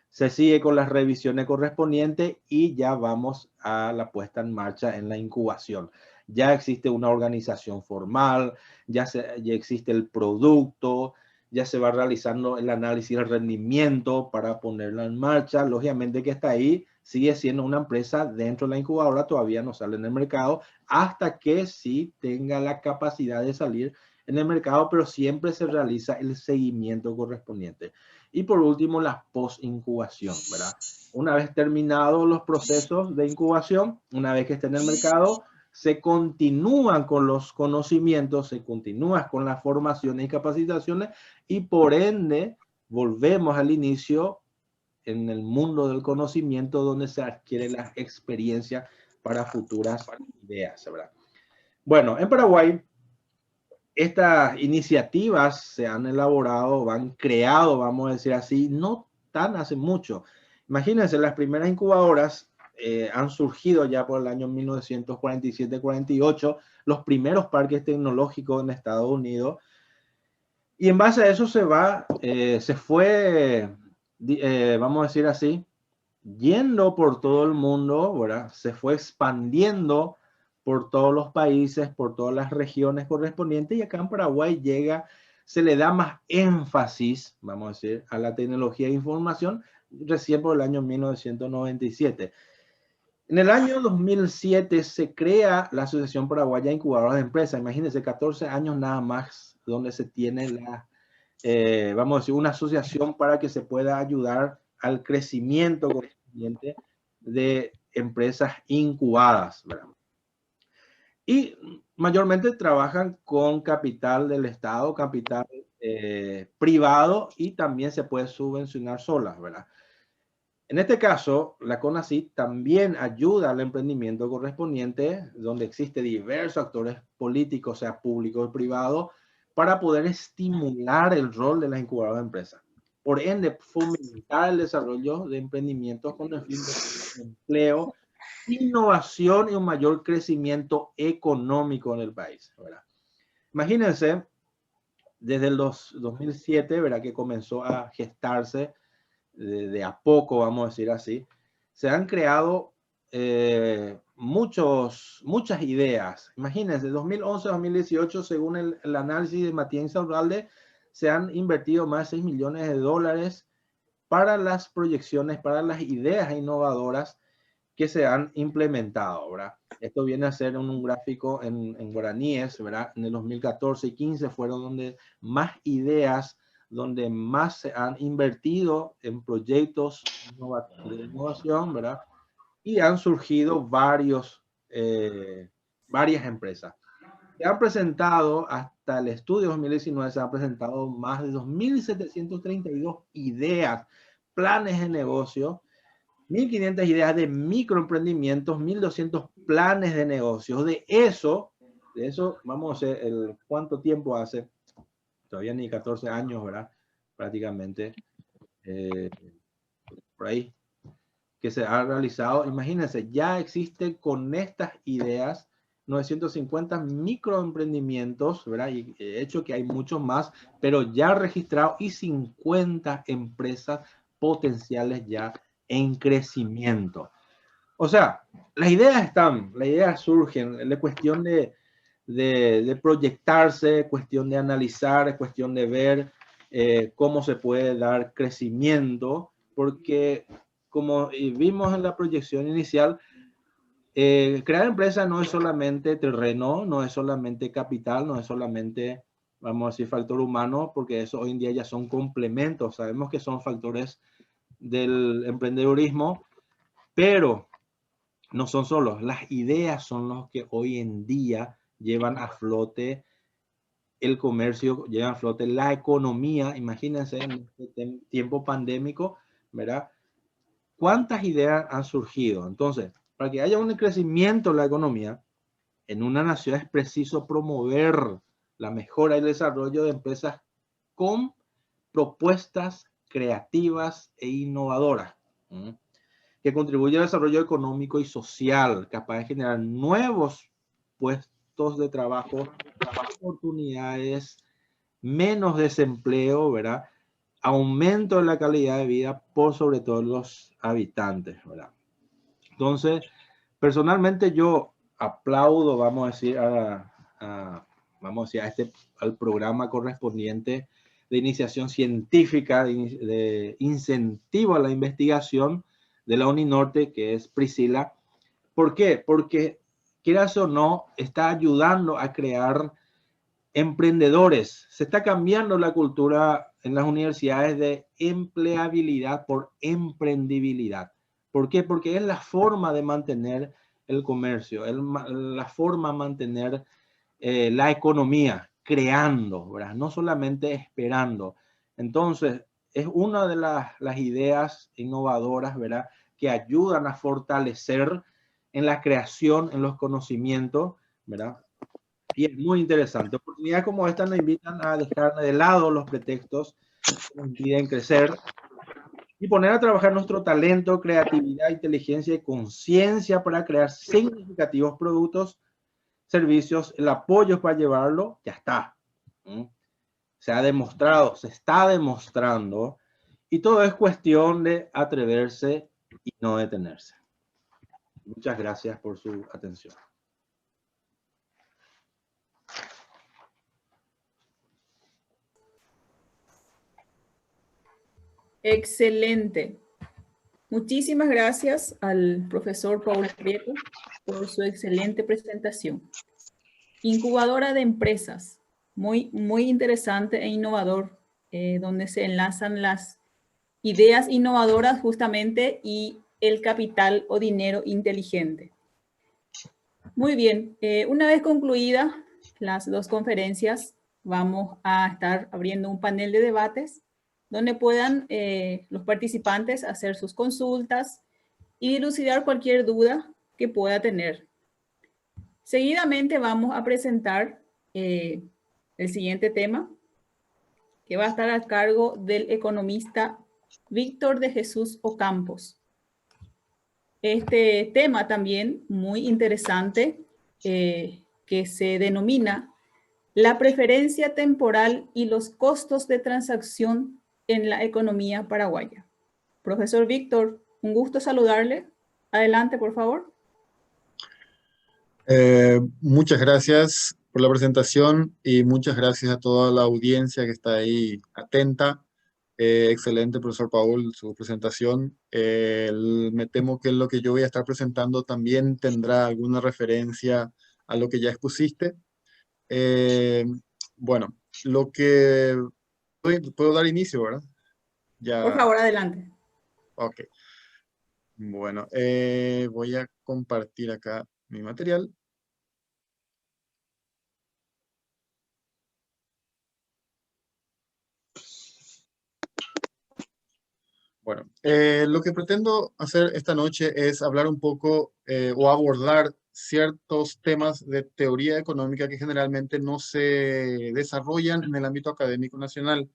Se sigue con las revisiones correspondientes y ya vamos a la puesta en marcha en la incubación. Ya existe una organización formal, ya existe el producto, ya se va realizando el análisis del rendimiento para ponerla en marcha. Lógicamente que está ahí, sigue siendo una empresa dentro de la incubadora, todavía no sale en el mercado, hasta que sí tenga la capacidad de salir en el mercado, pero siempre se realiza el seguimiento correspondiente. Y por último, la post-incubación, ¿verdad? Una vez terminados los procesos de incubación, una vez que esté en el mercado, se continúan con los conocimientos, se continúa con las formaciones y capacitaciones, y por ende volvemos al inicio en el mundo del conocimiento donde se adquiere la experiencia para futuras ideas, ¿verdad? Bueno, en Paraguay estas iniciativas se han elaborado, van creado, vamos a decir así, no tan hace mucho. Imagínense, las primeras incubadoras han surgido ya por el año 1947-48, los primeros parques tecnológicos en Estados Unidos. Y en base a eso se fue, vamos a decir así, yendo por todo el mundo, ¿verdad? Se fue expandiendo por todos los países, por todas las regiones correspondientes, y acá en Paraguay se le da más énfasis, vamos a decir, a la tecnología de información, recién por el año 1997. En el año 2007 se crea la Asociación Paraguaya de Incubadoras de Empresas. Imagínense, 14 años nada más donde se tiene vamos a decir, una asociación para que se pueda ayudar al crecimiento correspondiente de empresas incubadas, ¿verdad? Y mayormente trabajan con capital del Estado, capital privado, y también se puede subvencionar solas, ¿verdad? En este caso, la CONACYT también ayuda al emprendimiento correspondiente, donde existe diversos actores políticos, sea públicos o privados, para poder estimular el rol de las incubadoras de empresas. Por ende, fomentar el desarrollo de emprendimientos con el fin de empleo, innovación y un mayor crecimiento económico en el país, ¿verdad? Imagínense, desde el 2007, ¿verdad?, que comenzó a gestarse de a poco, vamos a decir así, se han creado muchas ideas. Imagínense, 2011-2018, según el análisis de Matías Insaurralde, se han invertido más de $6 millones para las proyecciones, para las ideas innovadoras que se han implementado, ¿verdad? Esto viene a ser un gráfico en guaraníes, ¿verdad? En el 2014 y 15 fueron donde más ideas, donde más se han invertido en proyectos de innovación, ¿verdad? Y han surgido varias empresas. Se han presentado, hasta el estudio 2019, se han presentado más de 2.732 ideas, planes de negocio, 1.500 ideas de microemprendimientos, 1.200 planes de negocios. De eso vamos a hacer ¿cuánto tiempo hace? Todavía ni 14 años, ¿verdad? Prácticamente, por ahí, que se ha realizado. Imagínense, ya existe con estas ideas 950 microemprendimientos, ¿verdad? Y de hecho que hay muchos más, pero ya registrados, y 50 empresas potenciales ya en crecimiento. O sea, las ideas están, las ideas surgen, es cuestión de proyectarse, cuestión de analizar, es cuestión de ver cómo se puede dar crecimiento, porque como vimos en la proyección inicial, crear empresa no es solamente terreno, no es solamente capital, no es solamente, vamos a decir, factor humano, porque eso hoy en día ya son complementos, sabemos que son factores del emprendedurismo, pero no son solos, las ideas son los que hoy en día llevan a flote el comercio, llevan a flote la economía. Imagínense en este tiempo pandémico, ¿verdad? ¿Cuántas ideas han surgido? Entonces, para que haya un crecimiento en la economía, en una nación es preciso promover la mejora y el desarrollo de empresas con propuestas creativas e innovadoras, que contribuyen al desarrollo económico y social, capaz de generar nuevos puestos de trabajo, oportunidades, menos desempleo, ¿verdad? Aumento de la calidad de vida por sobre todo los habitantes, ¿verdad? Entonces, personalmente yo aplaudo, vamos a decir, al programa correspondiente de iniciación científica, de incentivo a la investigación de la UNINORTE, que es Priscila. ¿Por qué? Porque, quieras o no, está ayudando a crear emprendedores. Se está cambiando la cultura en las universidades de empleabilidad por emprendibilidad. ¿Por qué? Porque es la forma de mantener el comercio, la forma de mantener la economía, creando, ¿verdad? No solamente esperando. Entonces, es una de las ideas innovadoras, ¿verdad?, que ayudan a fortalecer en la creación, en los conocimientos, ¿verdad? Y es muy interesante. Oportunidades como esta nos invitan a dejar de lado los pretextos que nos impiden crecer y poner a trabajar nuestro talento, creatividad, inteligencia y conciencia para crear significativos productos, servicios. El apoyo para llevarlo ya está. Se ha demostrado, se está demostrando, y todo es cuestión de atreverse y no detenerse. Muchas gracias por su atención. Excelente. Muchísimas gracias al profesor Paulo Prieto por su excelente presentación. Incubadora de empresas, muy interesante e innovador, donde se enlazan las ideas innovadoras justamente y el capital o dinero inteligente. Muy bien, una vez concluidas las dos conferencias, vamos a estar abriendo un panel de debates donde puedan los participantes hacer sus consultas y dilucidar cualquier duda que pueda tener. Seguidamente vamos a presentar el siguiente tema, que va a estar a cargo del economista Víctor de Jesús Ocampos. Este tema también muy interesante, que se denomina la preferencia temporal y los costos de transacción en la economía paraguaya. Profesor Víctor, un gusto saludarle. Adelante, por favor. Muchas gracias por la presentación y muchas gracias a toda la audiencia que está ahí atenta. Excelente, profesor Paul, su presentación. Me temo que lo que yo voy a estar presentando también tendrá alguna referencia a lo que ya expusiste. Bueno, lo que... ¿Puedo dar inicio, verdad? Ya... Por favor, adelante. Ok. Bueno, voy a compartir acá mi material. Bueno, lo que pretendo hacer esta noche es hablar un poco o abordar ciertos temas de teoría económica que generalmente no se desarrollan en el ámbito académico nacional.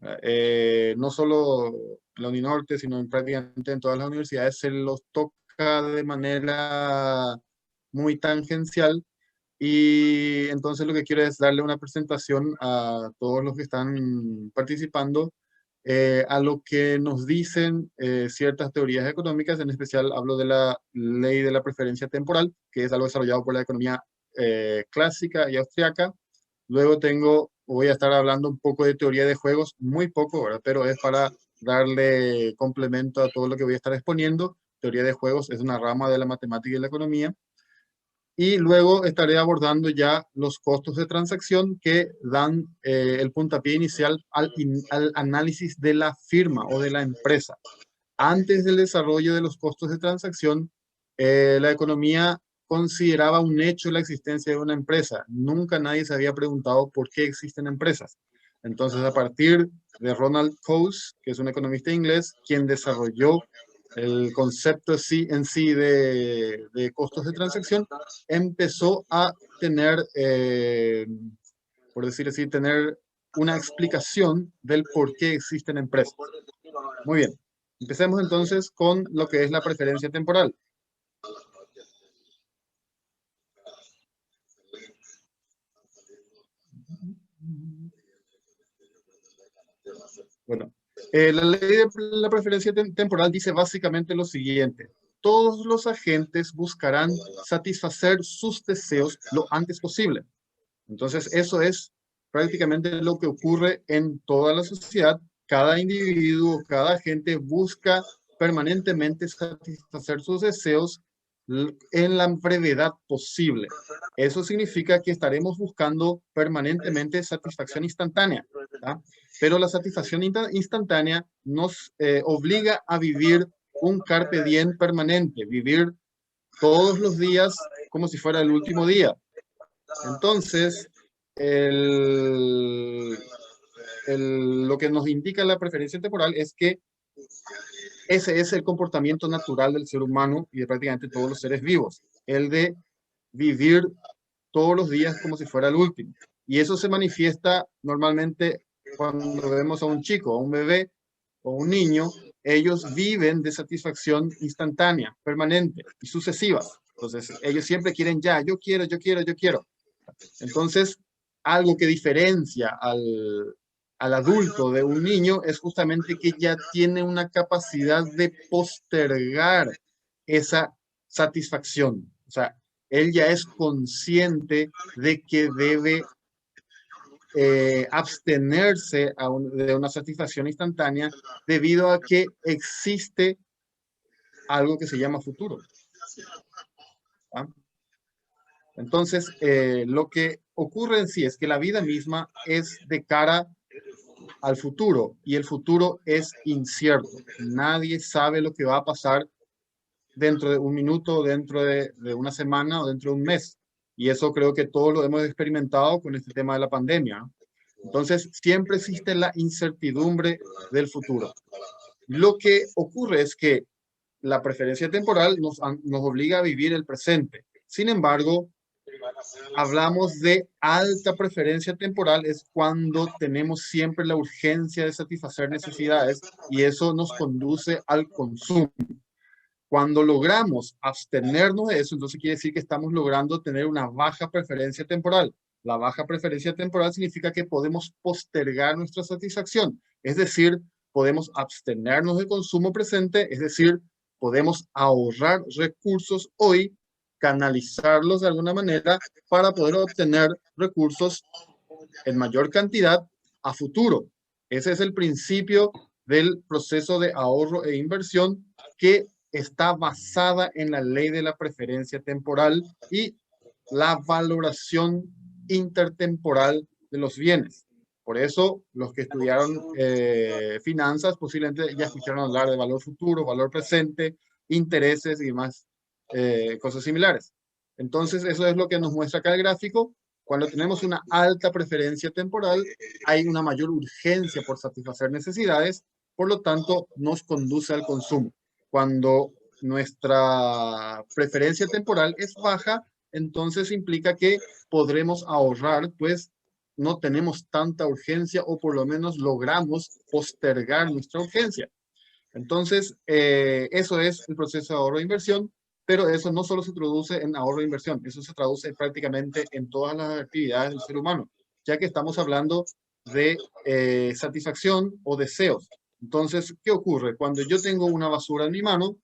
No solo en la Uninorte, sino prácticamente en todas las universidades se los toca de manera muy tangencial, y entonces lo que quiero es darle una presentación a todos los que están participando a lo que nos dicen ciertas teorías económicas. En especial hablo de la ley de la preferencia temporal, que es algo desarrollado por la economía clásica y austriaca. Luego voy a estar hablando un poco de teoría de juegos, muy poco, ¿verdad? Pero es para darle complemento a todo lo que voy a estar exponiendo. Teoría de juegos es una rama de la matemática y la economía. Y luego estaré abordando ya los costos de transacción que dan el puntapié inicial al análisis de la firma o de la empresa. Antes del desarrollo de los costos de transacción, la economía consideraba un hecho la existencia de una empresa. Nunca nadie se había preguntado por qué existen empresas. Entonces, a partir de Ronald Coase, que es un economista inglés, quien desarrolló el concepto en sí de costos de transacción, empezó a tener, por decir así, tener una explicación del por qué existen empresas. Muy bien, empecemos entonces con lo que es la preferencia temporal. Bueno, la ley de la preferencia temporal dice básicamente lo siguiente: todos los agentes buscarán satisfacer sus deseos lo antes posible. Entonces, eso es prácticamente lo que ocurre en toda la sociedad. Cada individuo, cada agente busca permanentemente satisfacer sus deseos en la brevedad posible. Eso significa que estaremos buscando permanentemente satisfacción instantánea, ¿tá? Pero la satisfacción instantánea nos obliga a vivir un carpe diem permanente, vivir todos los días como si fuera el último día. Entonces, lo que nos indica la preferencia temporal es que ese es el comportamiento natural del ser humano y de prácticamente todos los seres vivos, el de vivir todos los días como si fuera el último. Y eso se manifiesta normalmente cuando vemos a un chico, a un bebé o un niño. Ellos viven de satisfacción instantánea, permanente y sucesiva. Entonces, ellos siempre quieren ya, yo quiero, yo quiero, yo quiero. Entonces, algo que diferencia al adulto de un niño es justamente que ya tiene una capacidad de postergar esa satisfacción. O sea, él ya es consciente de que debe abstenerse de una satisfacción instantánea debido a que existe algo que se llama futuro. ¿Ah? Entonces, lo que ocurre en sí es que la vida misma es de cara al futuro y el futuro es incierto. Nadie sabe lo que va a pasar dentro de un minuto, dentro de una semana o dentro de un mes. Y eso creo que todos lo hemos experimentado con este tema de la pandemia. Entonces, siempre existe la incertidumbre del futuro. Lo que ocurre es que la preferencia temporal nos obliga a vivir el presente. Sin embargo, hablamos de alta preferencia temporal, es cuando tenemos siempre la urgencia de satisfacer necesidades y eso nos conduce al consumo. Cuando logramos abstenernos de eso, entonces quiere decir que estamos logrando tener una baja preferencia temporal. La baja preferencia temporal significa que podemos postergar nuestra satisfacción, es decir, podemos abstenernos del consumo presente, es decir, podemos ahorrar recursos hoy, canalizarlos de alguna manera para poder obtener recursos en mayor cantidad a futuro. Ese es el principio del proceso de ahorro e inversión que está basada en la ley de la preferencia temporal y la valoración intertemporal de los bienes. Por eso, los que estudiaron finanzas posiblemente ya escucharon hablar de valor futuro, valor presente, intereses y demás cosas similares. Entonces, eso es lo que nos muestra acá el gráfico. Cuando tenemos una alta preferencia temporal, hay una mayor urgencia por satisfacer necesidades, por lo tanto, nos conduce al consumo. Cuando nuestra preferencia temporal es baja, entonces implica que podremos ahorrar, pues no tenemos tanta urgencia o por lo menos logramos postergar nuestra urgencia. Entonces, eso es el proceso de ahorro e inversión, pero eso no solo se traduce en ahorro e inversión, eso se traduce prácticamente en todas las actividades del ser humano, ya que estamos hablando de satisfacción o deseos. Entonces, ¿qué ocurre? Cuando yo tengo una basura en mi mano,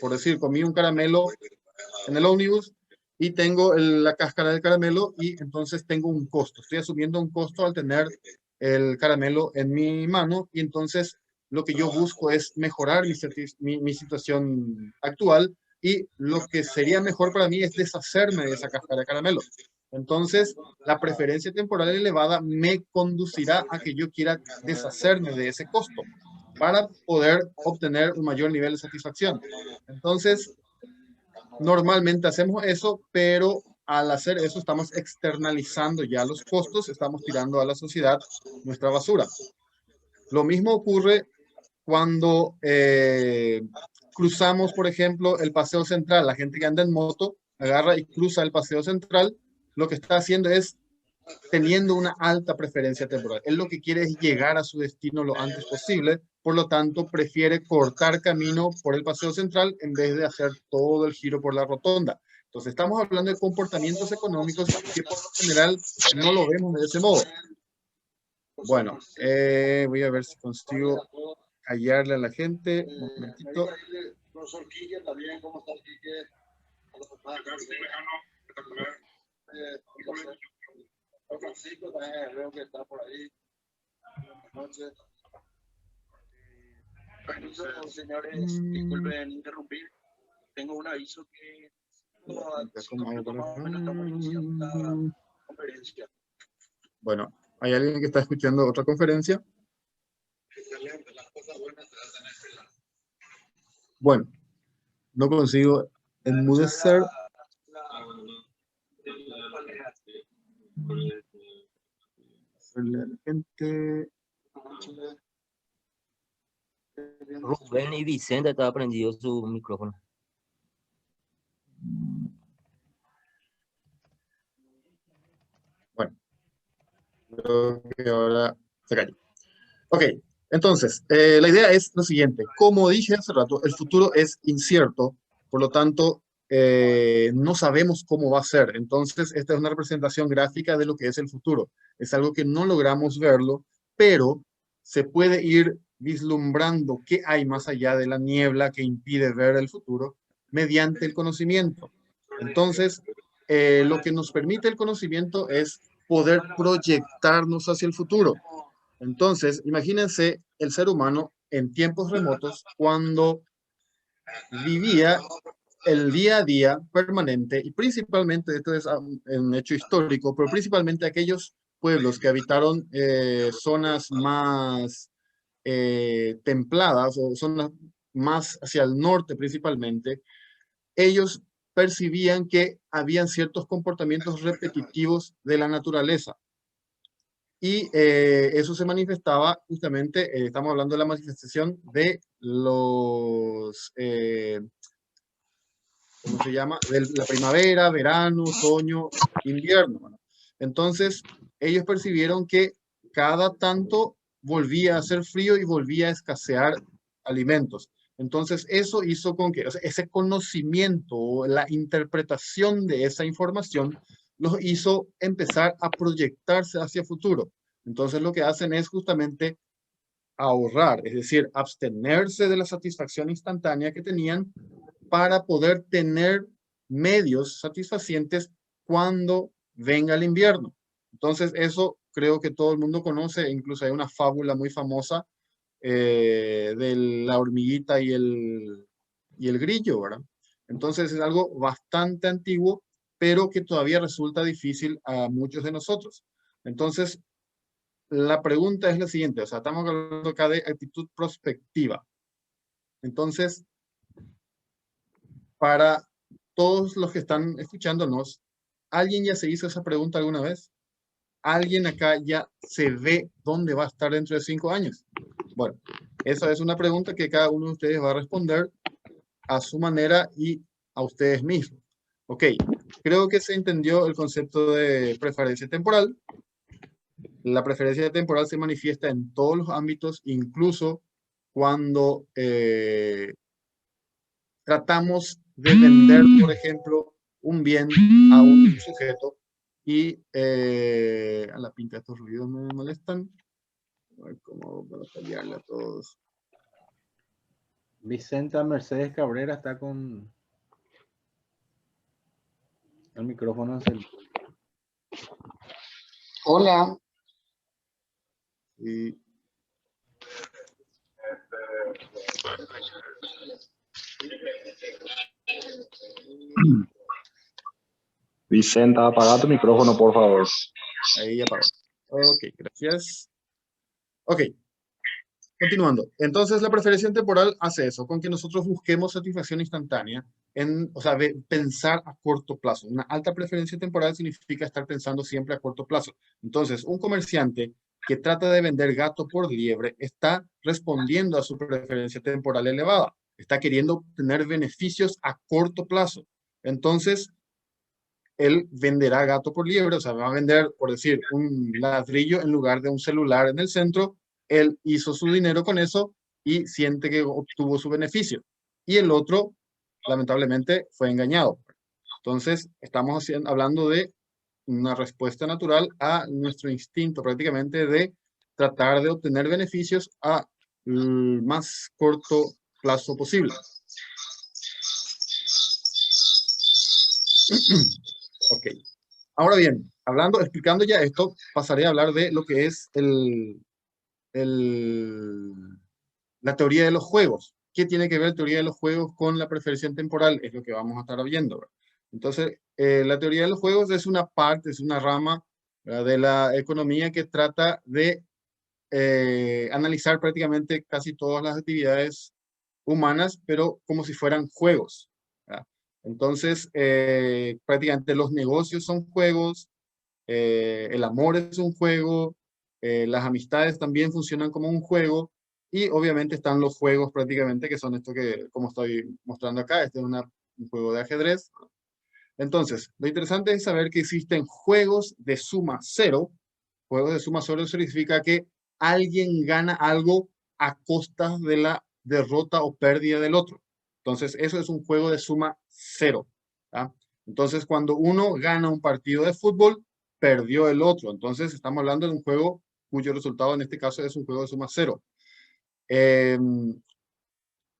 por decir, comí un caramelo en el ómnibus y tengo la cáscara del caramelo y entonces tengo un costo. Estoy asumiendo un costo al tener el caramelo en mi mano y entonces lo que yo busco es mejorar mi situación actual y lo que sería mejor para mí es deshacerme de esa cáscara de caramelo. Entonces, la preferencia temporal elevada me conducirá a que yo quiera deshacerme de ese costo para poder obtener un mayor nivel de satisfacción. Entonces, normalmente hacemos eso, pero al hacer eso estamos externalizando ya los costos, estamos tirando a la sociedad nuestra basura. Lo mismo ocurre cuando cruzamos, por ejemplo, el paseo central. La gente que anda en moto agarra y cruza el paseo central, lo que está haciendo es teniendo una alta preferencia temporal. Él lo que quiere es llegar a su destino lo antes posible, por lo tanto prefiere cortar camino por el paseo central en vez de hacer todo el giro por la rotonda. Entonces estamos hablando de comportamientos económicos que por lo general no lo vemos de ese modo. Bueno, voy a ver si consigo callarle a la gente. Un momentito. Profesor Quique, también, ¿cómo está Quique? Francisco también veo que está por ahí. Buenas noches. Permiso, señores, disculpen interrumpir. Tengo un aviso que estamos iniciando la conferencia. Bueno, ¿hay alguien que está escuchando otra conferencia? Bueno, no consigo enmudecer. La gente. Rubén y Vicente estaba prendido su micrófono. Creo que ahora se cayó. Ok, entonces, la idea es lo siguiente. Como dije hace rato, el futuro es incierto, por lo tanto, no sabemos cómo va a ser. Entonces, esta es una representación gráfica de lo que es el futuro. Es algo que no logramos verlo, pero se puede ir vislumbrando qué hay más allá de la niebla que impide ver el futuro mediante el conocimiento. Entonces, lo que nos permite el conocimiento es poder proyectarnos hacia el futuro. Entonces, imagínense el ser humano en tiempos remotos cuando vivía el día a día permanente y principalmente, esto es un hecho histórico, pero principalmente aquellos pueblos que habitaron zonas más templadas o zonas más hacia el norte principalmente, ellos percibían que habían ciertos comportamientos repetitivos de la naturaleza. Y eso se manifestaba justamente, estamos hablando de la manifestación de los, ¿cómo se llama? De la primavera, verano, otoño, invierno. Bueno, entonces, ellos percibieron que cada tanto volvía a hacer frío y volvía a escasear alimentos. Entonces, eso hizo con que, o sea, ese conocimiento, la interpretación de esa información, los hizo empezar a proyectarse hacia el futuro. Entonces, lo que hacen es justamente ahorrar, es decir, abstenerse de la satisfacción instantánea que tenían para poder tener medios satisfacientes cuando venga el invierno. Entonces, eso creo que todo el mundo conoce, incluso hay una fábula muy famosa de la hormiguita y el grillo, ¿verdad? Entonces, es algo bastante antiguo, pero que todavía resulta difícil a muchos de nosotros. Entonces, la pregunta es la siguiente, o sea, estamos hablando acá de actitud prospectiva. Entonces, para todos los que están escuchándonos, ¿alguien ya se hizo esa pregunta alguna vez? ¿Alguien acá ya se ve dónde va a estar dentro de 5 años? Bueno, esa es una pregunta que cada uno de ustedes va a responder a su manera y a ustedes mismos. Ok, creo que se entendió el concepto de preferencia temporal. La preferencia temporal se manifiesta en todos los ámbitos, incluso cuando tratamos de vender, por ejemplo, un bien a un sujeto y a la pinta de estos ruidos me molestan. A ver cómo para callarle a todos. Vicenta Mercedes Cabrera está con el micrófono encendido. Hola. Y Vicenta, apaga tu micrófono, por favor. ahí ya apagó. Ok, gracias. Ok, continuando. Entonces, la preferencia temporal hace eso, con que nosotros busquemos satisfacción instantánea, o sea, pensar a corto plazo. Una alta preferencia temporal significa estar pensando siempre a corto plazo. Entonces, un comerciante que trata de vender gato por liebre está respondiendo a su preferencia temporal elevada. Está queriendo obtener beneficios a corto plazo. Entonces, él venderá gato por liebre, o sea, va a vender, por decir, un ladrillo en lugar de un celular en el centro. Él hizo su dinero con eso y siente que obtuvo su beneficio. Y el otro, lamentablemente, fue engañado. Entonces, estamos hablando de una respuesta natural a nuestro instinto prácticamente de tratar de obtener beneficios a el más corto plazo posible. Ok. Ahora bien, explicando ya esto, pasaré a hablar de lo que es la teoría de los juegos. ¿Qué tiene que ver la teoría de los juegos con la preferencia temporal? Es lo que vamos a estar viendo. Entonces, la teoría de los juegos es una parte, es una rama de la economía que trata de analizar prácticamente casi todas las actividades humanas, pero como si fueran juegos. ¿Verdad? Entonces, prácticamente los negocios son juegos, el amor es un juego, las amistades también funcionan como un juego, y obviamente están los juegos prácticamente que son esto que, como estoy mostrando acá, este es un juego de ajedrez. Entonces, lo interesante es saber que existen juegos de suma cero, Juegos de suma cero significa que alguien gana algo a costa de la derrota o pérdida del otro. Entonces, eso es un juego de suma cero. ¿Tá? Entonces, cuando uno gana un partido de fútbol, perdió el otro. Entonces, estamos hablando de un juego cuyo resultado en este caso es un juego de suma cero. En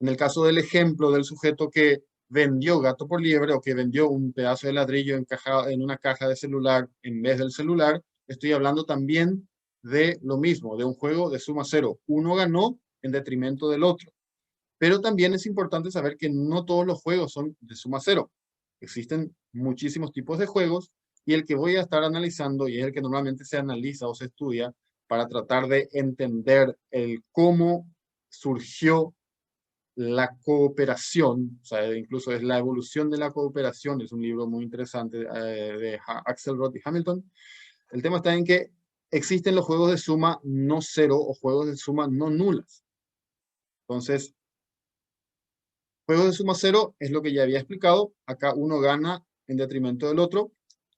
el caso del ejemplo del sujeto que vendió gato por liebre o que vendió un pedazo de ladrillo encajado en una caja de celular en vez del celular, estoy hablando también de lo mismo, de un juego de suma cero. Uno ganó en detrimento del otro. Pero también es importante saber que no todos los juegos son de suma cero. Existen muchísimos tipos de juegos y el que voy a estar analizando, y es el que normalmente se analiza o se estudia para tratar de entender el cómo surgió la cooperación, o sea, incluso es la evolución de la cooperación, es un libro muy interesante de Axelrod y Hamilton. El tema está en que existen los juegos de suma no cero o juegos de suma no nulas. Entonces, juegos de suma cero es lo que ya había explicado. Acá uno gana en detrimento del otro.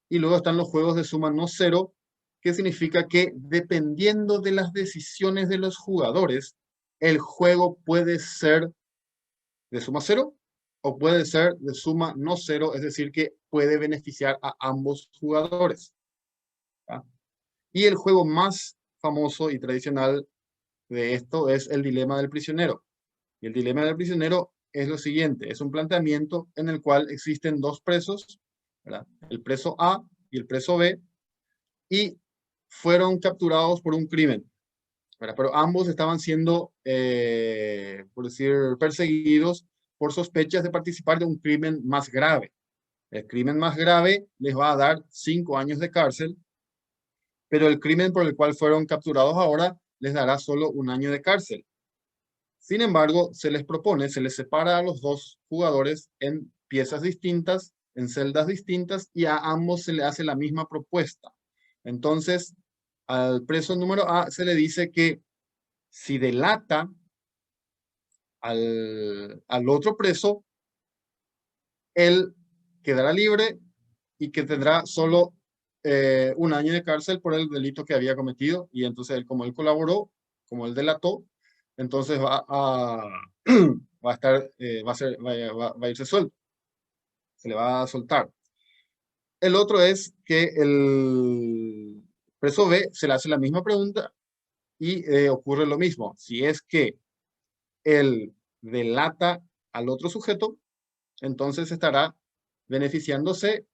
Y luego están los juegos de suma no cero, que significa que dependiendo de las decisiones de los jugadores, el juego puede ser de suma cero o puede ser de suma no cero, es decir, que puede beneficiar a ambos jugadores. ¿Ya? Y el juego más famoso y tradicional de esto es el dilema del prisionero. Y el dilema del prisionero es lo siguiente, es un planteamiento en el cual existen dos presos, ¿verdad? El preso A y el preso B, y fueron capturados por un crimen, ¿verdad? Pero ambos estaban siendo, por decir, perseguidos por sospechas de participar de un crimen más grave. El crimen más grave les va a dar 5 años de cárcel, pero el crimen por el cual fueron capturados ahora les dará solo 1 año de cárcel. Sin embargo, se les propone, se les separa a los dos jugadores en piezas distintas, en celdas distintas, y a ambos se le hace la misma propuesta. Entonces, al preso número A se le dice que si delata al otro preso, él quedará libre y que tendrá solo 1 año de cárcel por el delito que había cometido. Y entonces, como él colaboró, como él delató, entonces va a estar, va a irse suelto. Se le va a soltar. El otro es que el preso B se le hace la misma pregunta y ocurre lo mismo. Si es que él delata al otro sujeto, entonces estará beneficiándose,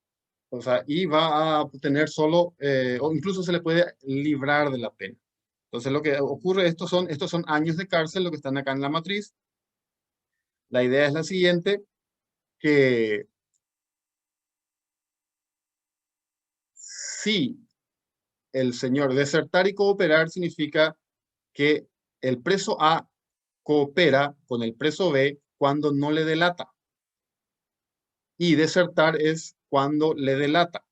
o sea, y va a tener solo, o incluso se le puede librar de la pena. Entonces lo que ocurre, estos son años de cárcel, lo que están acá en la matriz. La idea es la siguiente, que si el señor desertar y cooperar significa que el preso A coopera con el preso B cuando no le delata. Y desertar es cuando le delata.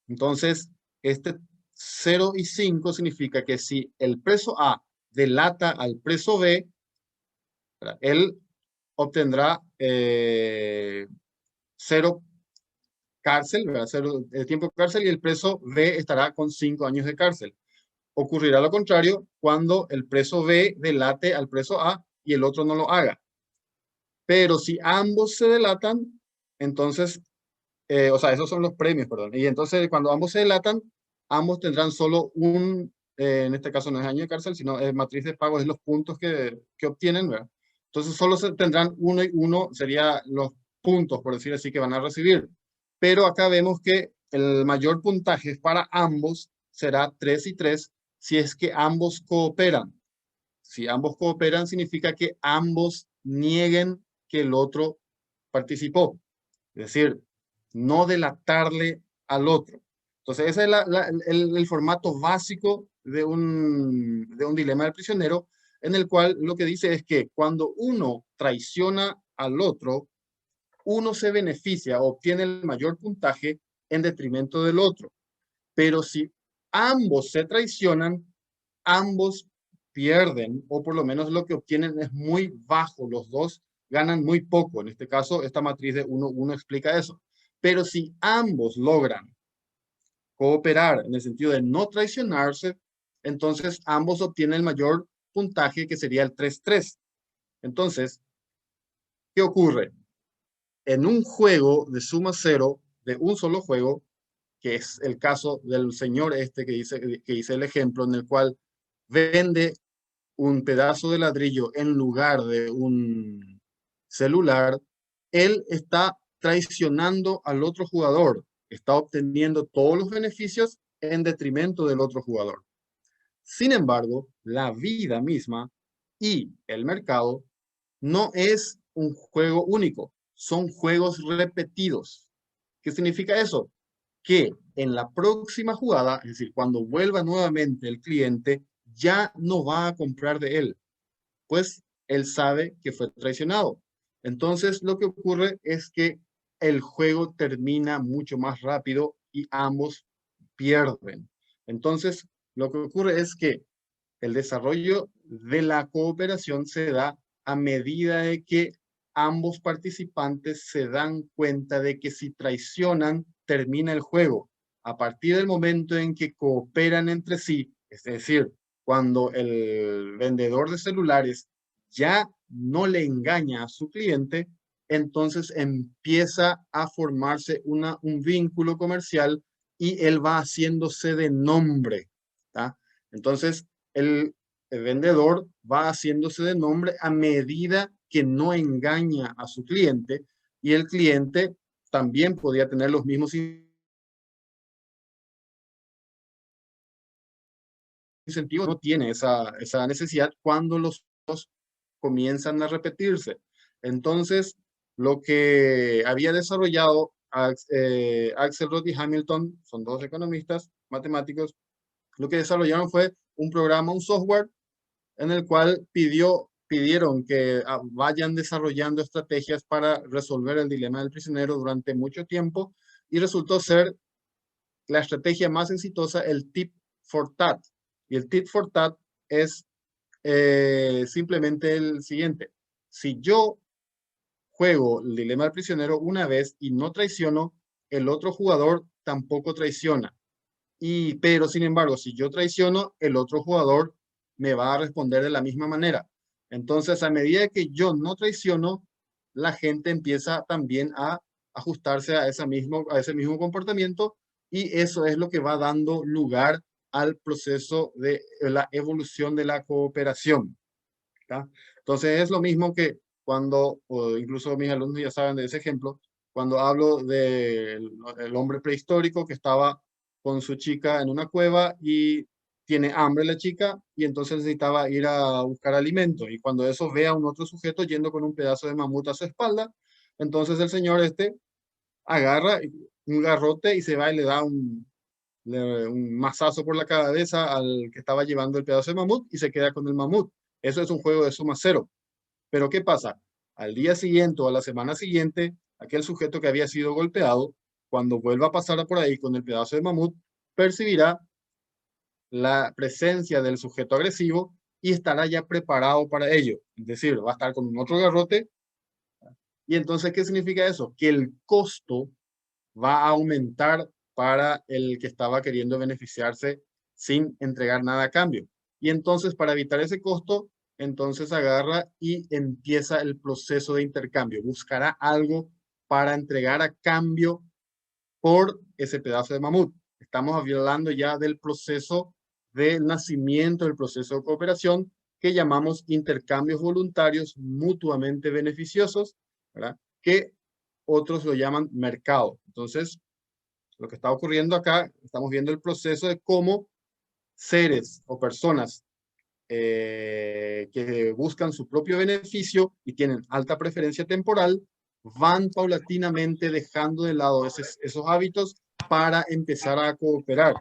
Entonces, este 0 y 5 significa que si el preso A delata al preso B, él obtendrá 0 cárcel, 0 tiempo de cárcel, y el preso B estará con 5 años de cárcel. Ocurrirá lo contrario cuando el preso B delate al preso A y el otro no lo haga. Pero si ambos se delatan, entonces, o sea, esos son los premios, perdón. Y entonces cuando ambos se delatan, ambos tendrán solo en este caso no es año de cárcel, sino es matriz de pago, es los puntos que obtienen, ¿verdad? Entonces solo tendrán 1 y 1, serían los puntos, por decir así, que van a recibir. Pero acá vemos que el mayor puntaje para ambos será 3 y 3 si es que ambos cooperan. Si ambos cooperan significa que ambos nieguen que el otro participó. Es decir, no delatarle al otro. Entonces ese es el formato básico de un dilema del prisionero, en el cual lo que dice es que cuando uno traiciona al otro, uno se beneficia o obtiene el mayor puntaje en detrimento del otro. Pero si ambos se traicionan, ambos pierden, o por lo menos lo que obtienen es muy bajo. Los dos ganan muy poco. En este caso, esta matriz de 1, 1 explica eso. Pero si ambos logran cooperar, en el sentido de no traicionarse, entonces ambos obtienen el mayor puntaje, que sería el 3-3. Entonces, ¿qué ocurre? En un juego de suma cero, de un solo juego, que es el caso del señor este que hice el ejemplo, en el cual vende un pedazo de ladrillo en lugar de un celular, él está traicionando al otro jugador, está obteniendo todos los beneficios en detrimento del otro jugador. Sin embargo, la vida misma y el mercado no es un juego único, son juegos repetidos. ¿Qué significa eso? Que en la próxima jugada, es decir, cuando vuelva nuevamente el cliente, ya no va a comprar de él, pues él sabe que fue traicionado. Entonces, lo que ocurre es que el juego termina mucho más rápido y ambos pierden. Entonces, lo que ocurre es que el desarrollo de la cooperación se da a medida de que ambos participantes se dan cuenta de que si traicionan, termina el juego. A partir del momento en que cooperan entre sí, es decir, cuando el vendedor de celulares ya no le engaña a su cliente, entonces empieza a formarse un vínculo comercial y él va haciéndose de nombre, ¿tá? Entonces, el vendedor va haciéndose de nombre a medida que no engaña a su cliente, y el cliente también podía tener los mismos incentivos, no tiene esa necesidad cuando los dos comienzan a repetirse. Entonces, lo que había desarrollado Axelrod y Hamilton, son dos economistas matemáticos, lo que desarrollaron fue un programa, un software, en el cual pidieron que vayan desarrollando estrategias para resolver el dilema del prisionero durante mucho tiempo, y resultó ser la estrategia más exitosa el tit for tat. Y el tit for tat es simplemente el siguiente: si yo juego el dilema del prisionero una vez y no traiciono, el otro jugador tampoco traiciona. Pero sin embargo, si yo traiciono, el otro jugador me va a responder de la misma manera. Entonces, a medida que yo no traiciono, la gente empieza también a ajustarse a ese mismo comportamiento, y eso es lo que va dando lugar al proceso de la evolución de la cooperación, ¿tá? Entonces, es lo mismo que cuando, o incluso mis alumnos ya saben de ese ejemplo, cuando hablo del hombre prehistórico que estaba con su chica en una cueva y tiene hambre la chica, y entonces necesitaba ir a buscar alimento, y cuando eso ve a un otro sujeto yendo con un pedazo de mamut a su espalda, entonces el señor agarra un garrote y se va y le da un mazazo por la cabeza al que estaba llevando el pedazo de mamut, y se queda con el mamut. Eso es un juego de suma cero. Pero ¿qué pasa? Al día siguiente o a la semana siguiente, aquel sujeto que había sido golpeado, cuando vuelva a pasar por ahí con el pedazo de mamut, percibirá la presencia del sujeto agresivo y estará ya preparado para ello. Es decir, va a estar con un otro garrote. Y entonces, ¿qué significa eso? Que el costo va a aumentar para el que estaba queriendo beneficiarse sin entregar nada a cambio. Y entonces, para evitar ese costo, entonces agarra y empieza el proceso de intercambio. Buscará algo para entregar a cambio por ese pedazo de mamut. Estamos hablando ya del proceso de nacimiento, del proceso de cooperación, que llamamos intercambios voluntarios mutuamente beneficiosos, ¿verdad? Que otros lo llaman mercado. Entonces, lo que está ocurriendo acá, estamos viendo el proceso de cómo seres o personas que buscan su propio beneficio y tienen alta preferencia temporal, van paulatinamente dejando de lado esos hábitos para empezar a cooperar,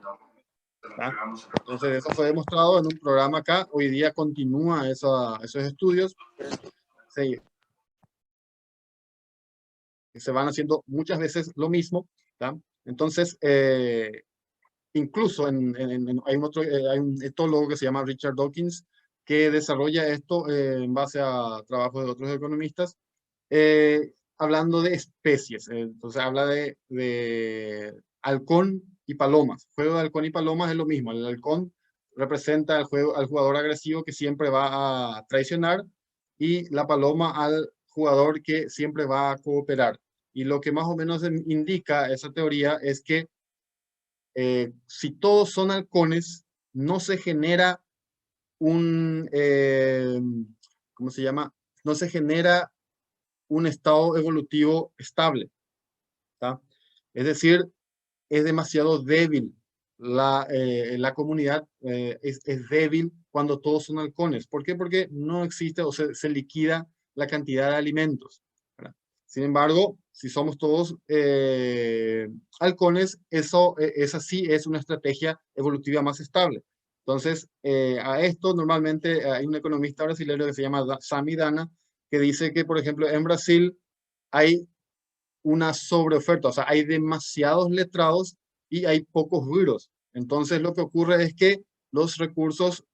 ¿tá? Entonces, eso fue demostrado en un programa acá. Hoy día continúa esos estudios. Se van haciendo muchas veces lo mismo, ¿tá? Entonces, incluso hay un etólogo que se llama Richard Dawkins, que desarrolla esto en base a trabajos de otros economistas, hablando de especies. Entonces habla de halcón y palomas. Juego de halcón y palomas es lo mismo. El halcón representa al jugador agresivo que siempre va a traicionar y la paloma al jugador que siempre va a cooperar. Y lo que más o menos indica esa teoría es que si todos son halcones, no se genera ¿cómo se llama? No se genera un estado evolutivo estable, ¿tá? Es decir, es demasiado débil. La comunidad es débil cuando todos son halcones. ¿Por qué? Porque no existe o se liquida la cantidad de alimentos, ¿verdad? Sin embargo, si somos todos halcones, esa sí es una estrategia evolutiva más estable. Entonces, a esto normalmente hay un economista brasileño que se llama Samidana, que dice que, por ejemplo, en Brasil hay una sobreoferta, o sea, hay demasiados letrados y hay pocos güiros. Entonces, lo que ocurre es que los recursos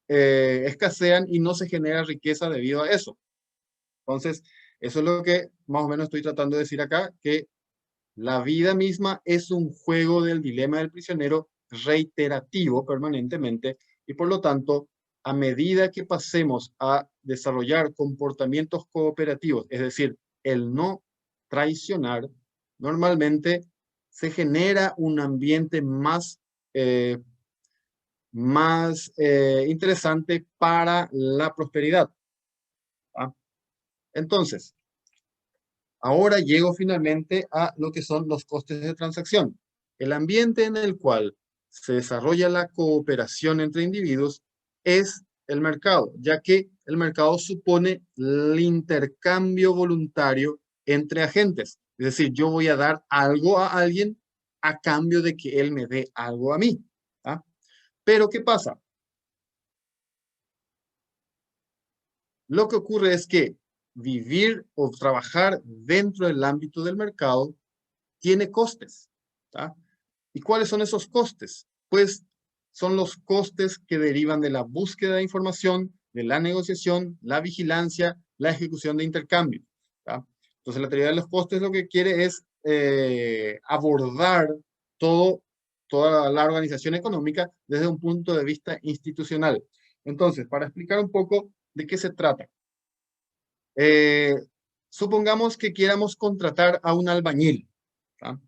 escasean y no se genera riqueza debido a eso. Entonces, eso es lo que más o menos estoy tratando de decir acá, que la vida misma es un juego del dilema del prisionero reiterativo permanentemente y por lo tanto, a medida que pasemos a desarrollar comportamientos cooperativos, es decir, el no traicionar, normalmente se genera un ambiente más interesante para la prosperidad. ¿Ah? Entonces, ahora llego finalmente a lo que son los costes de transacción. El ambiente en el cual se desarrolla la cooperación entre individuos es el mercado, ya que el mercado supone el intercambio voluntario entre agentes. Es decir, yo voy a dar algo a alguien a cambio de que él me dé algo a mí. ¿Ah? Pero, ¿qué pasa? Lo que ocurre es que vivir o trabajar dentro del ámbito del mercado tiene costes. ¿Tá? ¿Y cuáles son esos costes? Pues son los costes que derivan de la búsqueda de información, de la negociación, la vigilancia, la ejecución de intercambio. ¿Tá? Entonces, la teoría de los costes lo que quiere es abordar toda la organización económica desde un punto de vista institucional. Entonces, para explicar un poco de qué se trata. Supongamos que quieramos contratar a un albañil. ¿Tá?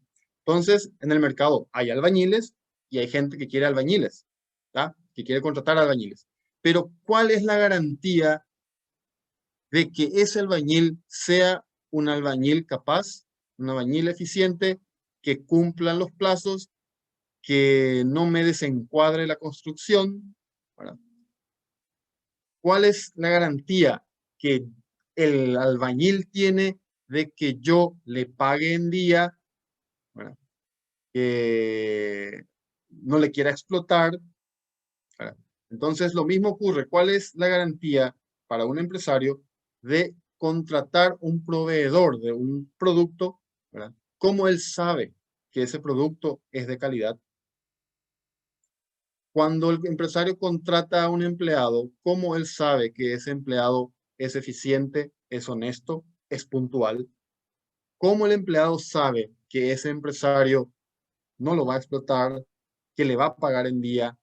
Entonces, en el mercado hay albañiles y hay gente que quiere albañiles, ¿tá? Que quiere contratar albañiles. Pero, ¿cuál es la garantía de que ese albañil sea un albañil capaz, un albañil eficiente, que cumplan los plazos, que no me desencuadre la construcción? ¿Verdad? ¿Cuál es la garantía que el albañil tiene de que yo le pague en día, ¿verdad? Que no le quiera explotar, ¿verdad? Entonces, lo mismo ocurre. ¿Cuál es la garantía para un empresario de contratar un proveedor de un producto, ¿verdad? ¿Cómo él sabe que ese producto es de calidad? Cuando el empresario contrata a un empleado, ¿cómo él sabe que ese empleado es eficiente, es honesto, es puntual? ¿Cómo el empleado sabe que ese empresario no lo va a explotar, que le va a pagar en día,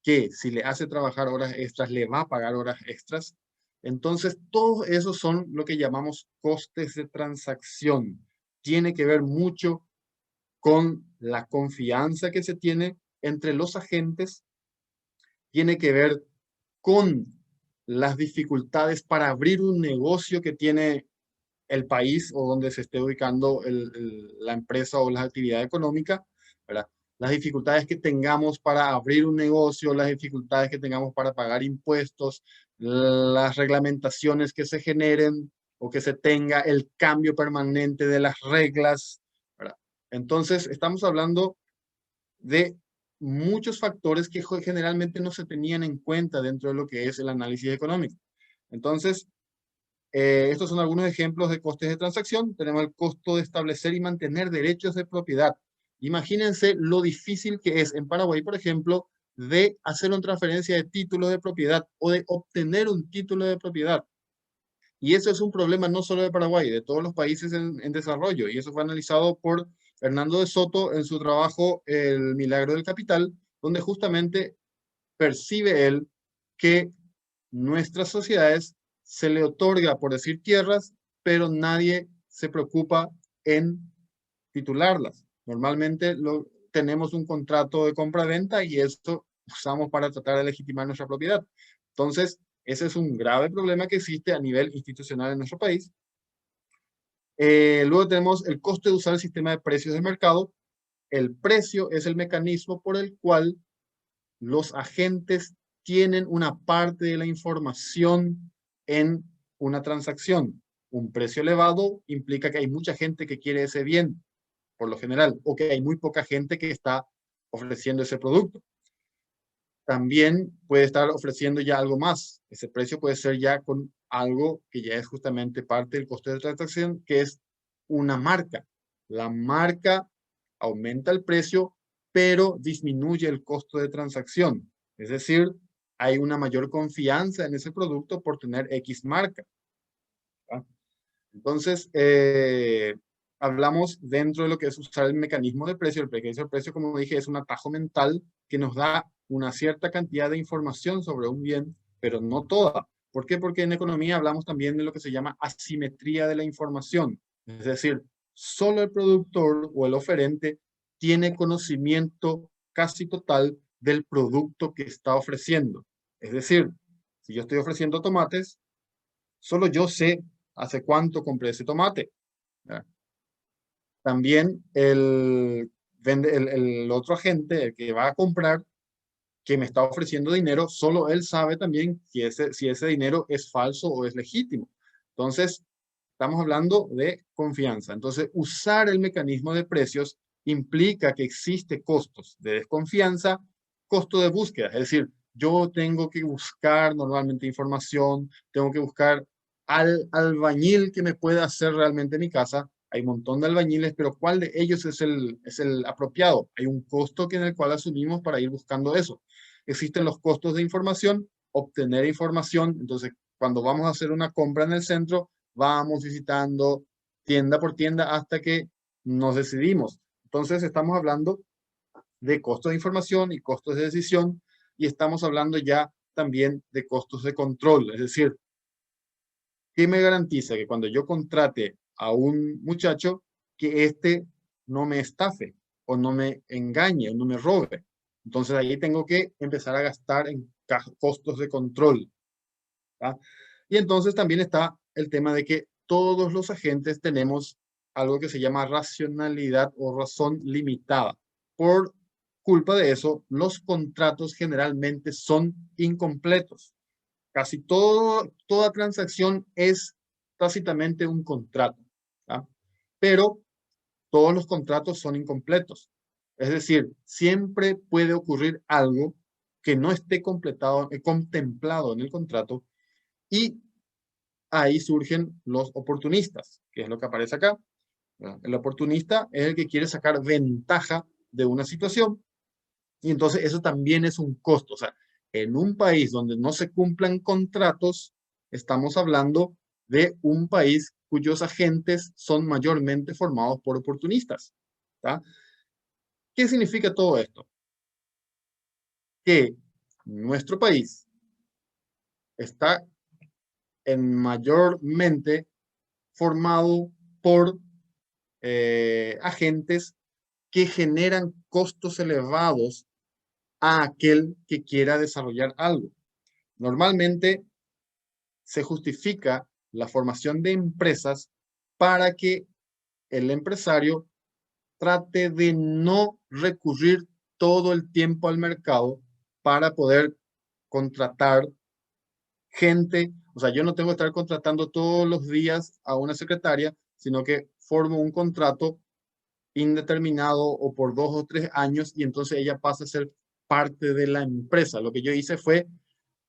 que si le hace trabajar horas extras, le va a pagar horas extras? Entonces, todos esos son lo que llamamos costes de transacción. Tiene que ver mucho con la confianza que se tiene entre los agentes, tiene que ver con las dificultades para abrir un negocio que tiene el país o donde se esté ubicando la empresa o la actividad económica, ¿verdad? Las dificultades que tengamos para abrir un negocio, las dificultades que tengamos para pagar impuestos, las reglamentaciones que se generen o que se tenga, el cambio permanente de las reglas, ¿verdad? Entonces, estamos hablando de muchos factores que generalmente no se tenían en cuenta dentro de lo que es el análisis económico. Entonces, estos son algunos ejemplos de costes de transacción. Tenemos el costo de establecer y mantener derechos de propiedad. Imagínense lo difícil que es en Paraguay, por ejemplo, de hacer una transferencia de título de propiedad o de obtener un título de propiedad. Y eso es un problema no solo de Paraguay, de todos los países en desarrollo. Y eso fue analizado por Hernando de Soto en su trabajo El milagro del capital, donde justamente percibe él que nuestras sociedades se le otorga, por decir, tierras, pero nadie se preocupa en titularlas. Normalmente tenemos un contrato de compra-venta y esto usamos para tratar de legitimar nuestra propiedad. Entonces, ese es un grave problema que existe a nivel institucional en nuestro país. Luego tenemos el costo de usar el sistema de precios de mercado. El precio es el mecanismo por el cual los agentes tienen una parte de la información en una transacción. Un precio elevado implica que hay mucha gente que quiere ese bien, por lo general, o que hay muy poca gente que está ofreciendo ese producto. También puede estar ofreciendo ya algo más. Ese precio puede ser ya con algo que ya es justamente parte del costo de transacción, que es una marca. La marca aumenta el precio, pero disminuye el costo de transacción. Es decir, hay una mayor confianza en ese producto por tener X marca. ¿Ah? Entonces, hablamos dentro de lo que es usar el mecanismo de precio. El mecanismo de precio, como dije, es un atajo mental que nos da una cierta cantidad de información sobre un bien, pero no toda. ¿Por qué? Porque en economía hablamos también de lo que se llama asimetría de la información. Es decir, solo el productor o el oferente tiene conocimiento casi total del producto que está ofreciendo. Es decir, si yo estoy ofreciendo tomates, solo yo sé hace cuánto compré ese tomate. También el otro agente, el que va a comprar, que me está ofreciendo dinero, solo él sabe también si ese dinero es falso o es legítimo. Entonces, estamos hablando de confianza. Entonces, usar el mecanismo de precios implica que existe costos de desconfianza, costo de búsqueda. Es decir, yo tengo que buscar normalmente información, tengo que buscar al albañil que me pueda hacer realmente mi casa. Hay un montón de albañiles, pero ¿cuál de ellos es el apropiado? Hay un costo en el cual asumimos para ir buscando eso. Existen los costos de información, obtener información. Entonces, cuando vamos a hacer una compra en el centro, vamos visitando tienda por tienda hasta que nos decidimos. Entonces, estamos hablando de costos de información y costos de decisión, y estamos hablando ya también de costos de control. Es decir, ¿qué me garantiza que cuando yo contrate a un muchacho, que éste no me estafe o no me engañe o no me robe? Entonces ahí tengo que empezar a gastar en costos de control. ¿Va? Y entonces también está el tema de que todos los agentes tenemos algo que se llama racionalidad o razón limitada. Por culpa de eso, los contratos generalmente son incompletos. Casi toda transacción es tácitamente un contrato, ¿tá? Pero todos los contratos son incompletos. Es decir, siempre puede ocurrir algo que no esté contemplado en el contrato, y ahí surgen los oportunistas, que es lo que aparece acá. El oportunista es el que quiere sacar ventaja de una situación, y entonces eso también es un costo. O sea, en un país donde no se cumplan contratos, estamos hablando de un país cuyos agentes son mayormente formados por oportunistas. ¿Tá? ¿Qué significa todo esto? Que nuestro país está mayormente formado por agentes que generan costos elevados a aquel que quiera desarrollar algo. Normalmente se justifica la formación de empresas para que el empresario trate de no recurrir todo el tiempo al mercado para poder contratar gente. O sea, yo no tengo que estar contratando todos los días a una secretaria, sino que formo un contrato indeterminado o por 2 o 3 años, y entonces ella pasa a ser parte de la empresa. Lo que yo hice fue,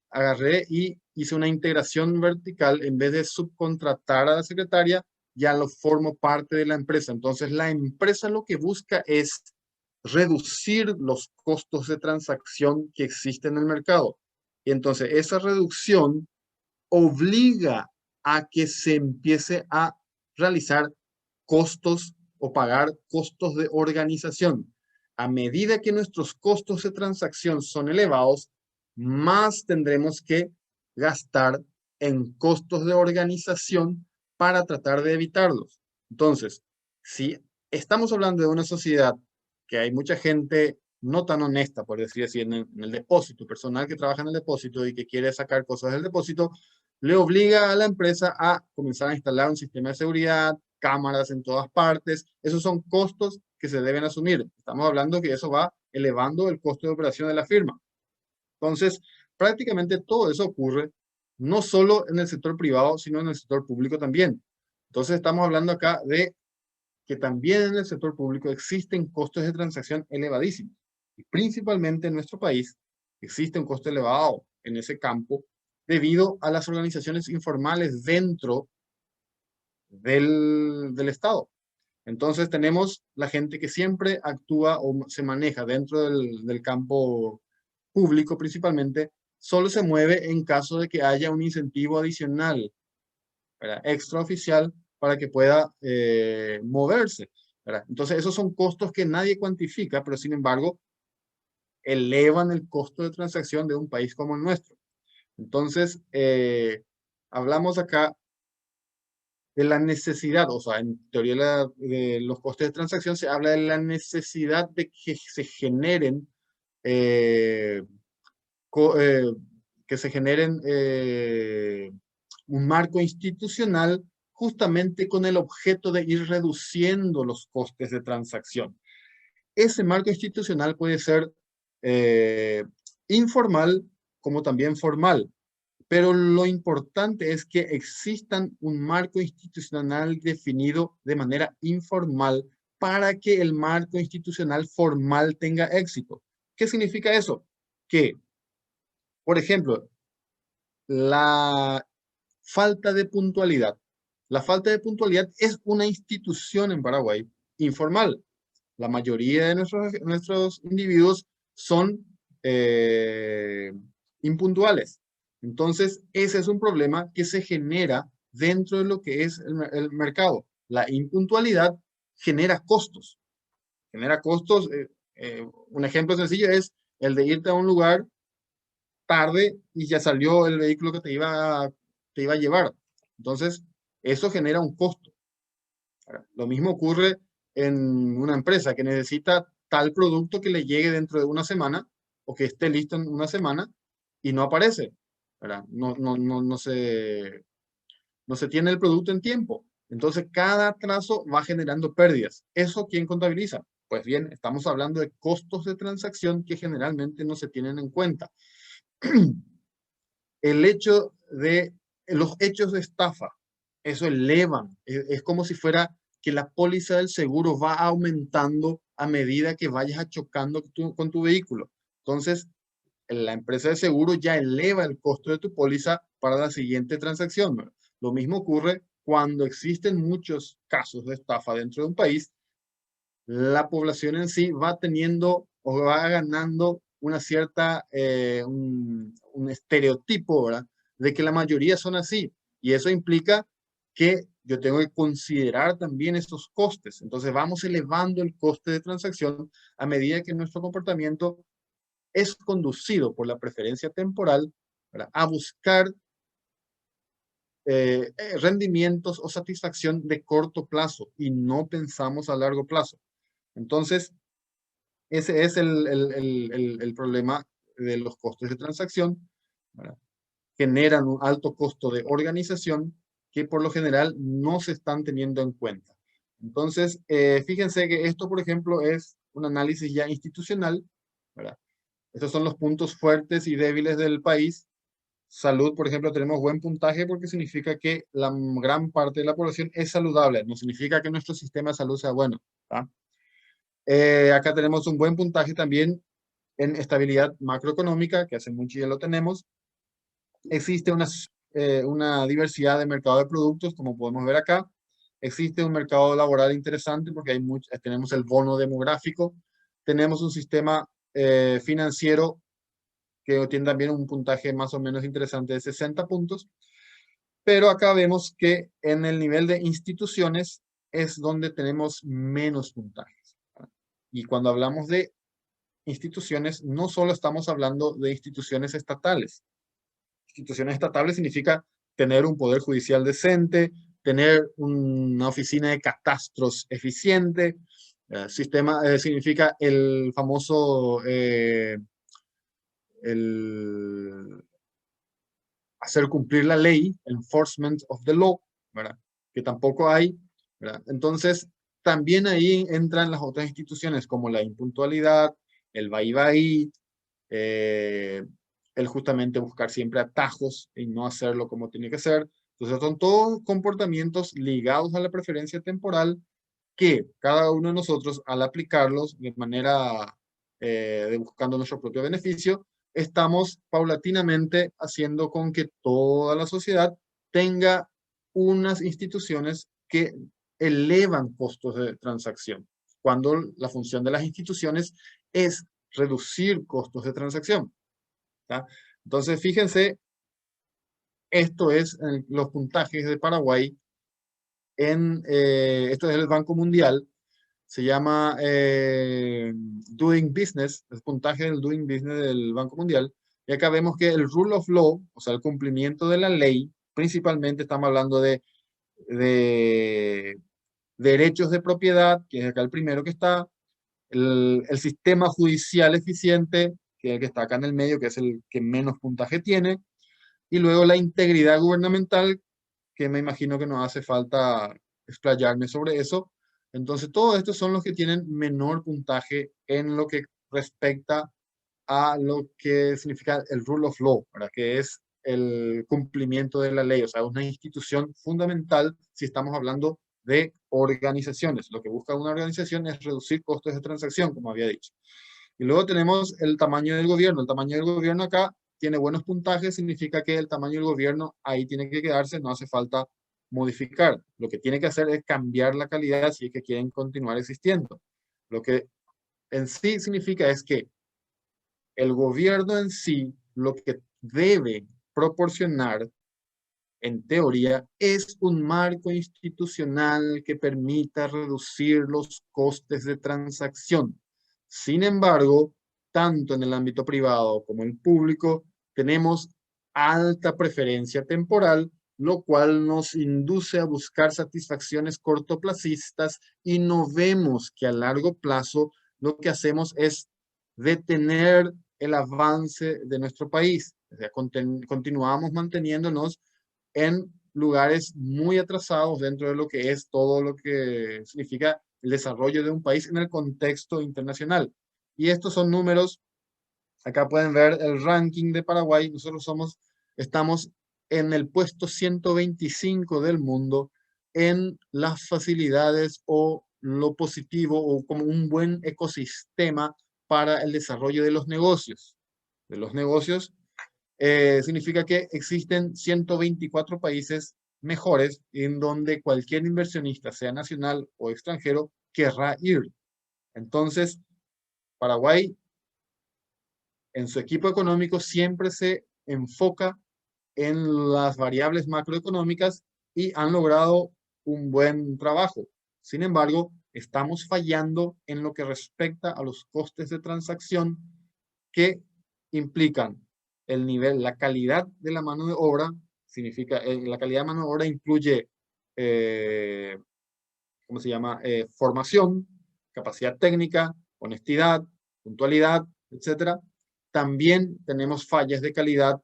agarré y hice una integración vertical. En vez de subcontratar a la secretaria, ya lo formo parte de la empresa. Entonces la empresa lo que busca es reducir los costos de transacción que existen en el mercado. Y entonces esa reducción obliga a que se empiece a realizar costos o pagar costos de organización. A medida que nuestros costos de transacción son elevados, más tendremos que gastar en costos de organización para tratar de evitarlos. Entonces, si estamos hablando de una sociedad que hay mucha gente no tan honesta, por decir así, en el depósito, personal que trabaja en el depósito y que quiere sacar cosas del depósito, le obliga a la empresa a comenzar a instalar un sistema de seguridad, cámaras en todas partes. Esos son costos que se deben asumir. Estamos hablando que eso va elevando el costo de operación de la firma. Entonces, prácticamente todo eso ocurre no solo en el sector privado, sino en el sector público también. Entonces, estamos hablando acá de que también en el sector público existen costos de transacción elevadísimos. Y principalmente en nuestro país existe un costo elevado en ese campo debido a las organizaciones informales dentro del Estado. Entonces tenemos la gente que siempre actúa o se maneja dentro del campo público principalmente, solo se mueve en caso de que haya un incentivo adicional, ¿verdad?, extraoficial para que pueda moverse, ¿verdad? Entonces esos son costos que nadie cuantifica, pero sin embargo elevan el costo de transacción de un país como el nuestro. Entonces, hablamos acá de la necesidad, o sea, en teoría de los costes de transacción se habla de la necesidad de que se generen, un marco institucional justamente con el objeto de ir reduciendo los costes de transacción. Ese marco institucional puede ser informal como también formal. Pero lo importante es que existan un marco institucional definido de manera informal para que el marco institucional formal tenga éxito. ¿Qué significa eso? Que, por ejemplo, la falta de puntualidad. La falta de puntualidad es una institución en Paraguay informal. La mayoría de nuestros individuos son impuntuales. Entonces, ese es un problema que se genera dentro de lo que es el mercado. La impuntualidad genera costos. Genera costos. Un ejemplo sencillo es el de irte a un lugar tarde y ya salió el vehículo que te iba a llevar. Entonces, eso genera un costo. Lo mismo ocurre en una empresa que necesita tal producto que le llegue dentro de una semana o que esté listo en una semana y no aparece, ¿verdad? No se tiene el producto en tiempo. Entonces, cada atraso va generando pérdidas. ¿Eso quién contabiliza? Pues bien, estamos hablando de costos de transacción que generalmente no se tienen en cuenta. El hecho de los hechos de estafa, eso elevan. Es como si fuera que la póliza del seguro va aumentando a medida que vayas chocando con tu vehículo. Entonces, la empresa de seguro ya eleva el costo de tu póliza para la siguiente transacción, ¿verdad? Lo mismo ocurre cuando existen muchos casos de estafa dentro de un país. La población en sí va teniendo o va ganando una cierta, un estereotipo, ¿verdad?, de que la mayoría son así. Y eso implica que yo tengo que considerar también estos costes. Entonces vamos elevando el coste de transacción a medida que nuestro comportamiento es conducido por la preferencia temporal, ¿verdad?, a buscar rendimientos o satisfacción de corto plazo y no pensamos a largo plazo. Entonces, ese es el problema de los costes de transacción, ¿verdad? Generan un alto costo de organización que por lo general no se están teniendo en cuenta. Entonces, fíjense que esto, por ejemplo, es un análisis ya institucional, ¿verdad? Estos son los puntos fuertes y débiles del país. Salud, por ejemplo, tenemos buen puntaje porque significa que la gran parte de la población es saludable. No significa que nuestro sistema de salud sea bueno, ¿verdad? Acá tenemos un buen puntaje también en estabilidad macroeconómica, que hace mucho ya lo tenemos. Existe una diversidad de mercado de productos, como podemos ver acá. Existe un mercado laboral interesante porque tenemos el bono demográfico. Tenemos un sistema financiero que tiene también un puntaje más o menos interesante de 60 puntos. Pero acá vemos que en el nivel de instituciones es donde tenemos menos puntajes. Y cuando hablamos de instituciones, no solo estamos hablando de instituciones estatales. Instituciones estatales significa tener un poder judicial decente, tener una oficina de catastros eficiente. Sistema significa el famoso hacer cumplir la ley, enforcement of the law, ¿verdad? Que tampoco hay, ¿verdad? Entonces, también ahí entran las otras instituciones como la impuntualidad, el vaivai, el justamente buscar siempre atajos y no hacerlo como tiene que ser. Entonces, son todos comportamientos ligados a la preferencia temporal que cada uno de nosotros, al aplicarlos de manera de buscando nuestro propio beneficio, estamos paulatinamente haciendo con que toda la sociedad tenga unas instituciones que elevan costos de transacción, cuando la función de las instituciones es reducir costos de transacción. ¿Tá? Entonces, fíjense, esto es los puntajes de Paraguay esto es el Banco Mundial, se llama Doing Business, el puntaje del Doing Business del Banco Mundial, y acá vemos que el Rule of Law, o sea, el cumplimiento de la ley, principalmente estamos hablando de derechos de propiedad, que es acá el primero que está, el sistema judicial eficiente, que es el que está acá en el medio, que es el que menos puntaje tiene, y luego la integridad gubernamental, que me imagino que no hace falta explayarme sobre eso. Entonces, todos estos son los que tienen menor puntaje en lo que respecta a lo que significa el rule of law, ¿verdad? Que es el cumplimiento de la ley, o sea, una institución fundamental si estamos hablando de organizaciones. Lo que busca una organización es reducir costos de transacción, como había dicho. Y luego tenemos el tamaño del gobierno. El tamaño del gobierno acá tiene buenos puntajes, significa que el tamaño del gobierno ahí tiene que quedarse, no hace falta modificar. Lo que tiene que hacer es cambiar la calidad si es que quieren continuar existiendo. Lo que en sí significa es que el gobierno en sí lo que debe proporcionar, en teoría, es un marco institucional que permita reducir los costes de transacción. Sin embargo, tanto en el ámbito privado como en el público, tenemos alta preferencia temporal, lo cual nos induce a buscar satisfacciones cortoplacistas y no vemos que a largo plazo lo que hacemos es detener el avance de nuestro país. O sea, continuamos manteniéndonos en lugares muy atrasados dentro de lo que es todo lo que significa el desarrollo de un país en el contexto internacional. Y estos son números, acá pueden ver el ranking de Paraguay, nosotros estamos en el puesto 125 del mundo en las facilidades o lo positivo o como un buen ecosistema para el desarrollo de los negocios. Significa que existen 124 países mejores en donde cualquier inversionista, sea nacional o extranjero, querrá ir. Entonces, Paraguay, en su equipo económico, siempre se enfoca en las variables macroeconómicas y han logrado un buen trabajo. Sin embargo, estamos fallando en lo que respecta a los costes de transacción que implican el nivel, la calidad de la mano de obra, significa, la calidad de mano de obra incluye, ¿cómo se llama? Formación, capacidad técnica, honestidad, puntualidad, etc. También tenemos fallas de calidad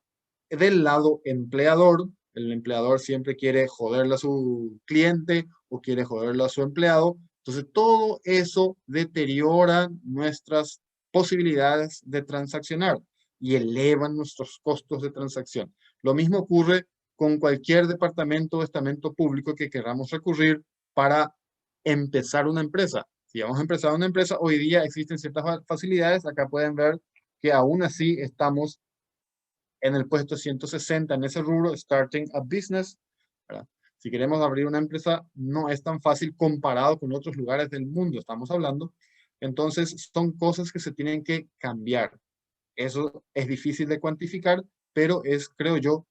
del lado empleador. El empleador siempre quiere joderle a su cliente o quiere joderle a su empleado. Entonces, todo eso deteriora nuestras posibilidades de transaccionar y elevan nuestros costos de transacción. Lo mismo ocurre con cualquier departamento o estamento público que queramos recurrir para empezar una empresa. Si vamos a empezar una empresa, hoy día existen ciertas facilidades. Acá pueden ver que aún así estamos en el puesto 160 en ese rubro, starting a business, ¿verdad? Si queremos abrir una empresa, no es tan fácil comparado con otros lugares del mundo, estamos hablando. Entonces, son cosas que se tienen que cambiar. Eso es difícil de cuantificar, pero es, creo yo,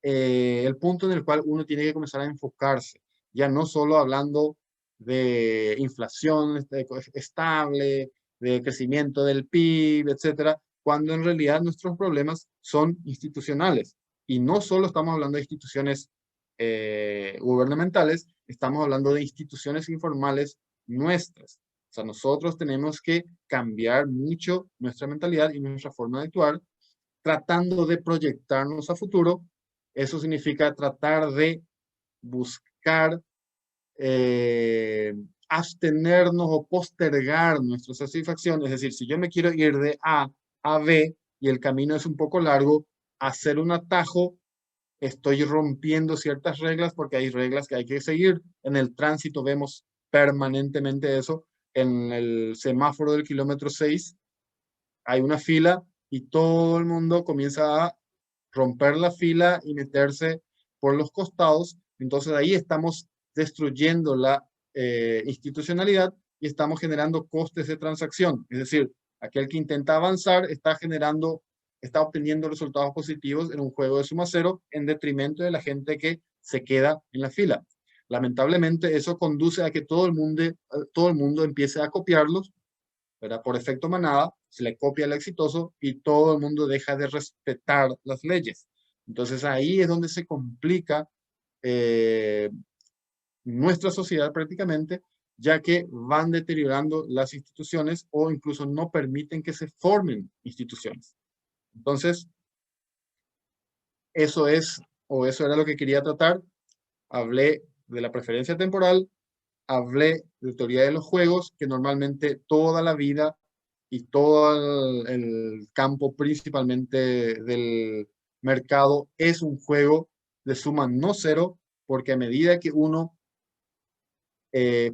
el punto en el cual uno tiene que comenzar a enfocarse. Ya no solo hablando de inflación estable, de crecimiento del PIB, etcétera, cuando en realidad nuestros problemas son institucionales. Y no solo estamos hablando de instituciones gubernamentales, estamos hablando de instituciones informales nuestras. O sea, nosotros tenemos que cambiar mucho nuestra mentalidad y nuestra forma de actuar, tratando de proyectarnos a futuro. Eso significa tratar de buscar abstenernos o postergar nuestra satisfacción. Es decir, si yo me quiero ir de A a B y el camino es un poco largo, hacer un atajo, estoy rompiendo ciertas reglas porque hay reglas que hay que seguir. En el tránsito vemos permanentemente eso. En el semáforo del kilómetro 6 hay una fila y todo el mundo comienza a romper la fila y meterse por los costados. Entonces ahí estamos destruyendo la institucionalidad y estamos generando costes de transacción. Es decir, aquel que intenta avanzar está obteniendo resultados positivos en un juego de suma cero en detrimento de la gente que se queda en la fila. Lamentablemente eso conduce a que todo el mundo empiece a copiarlos, ¿verdad? Por efecto manada, se le copia al exitoso y todo el mundo deja de respetar las leyes. Entonces ahí es donde se complica nuestra sociedad prácticamente, ya que van deteriorando las instituciones o incluso no permiten que se formen instituciones. Entonces, eso era lo que quería tratar. Hablé de la preferencia temporal, hablé de teoría de los juegos, que normalmente toda la vida y todo el campo principalmente del mercado es un juego de suma no cero, porque a medida que uno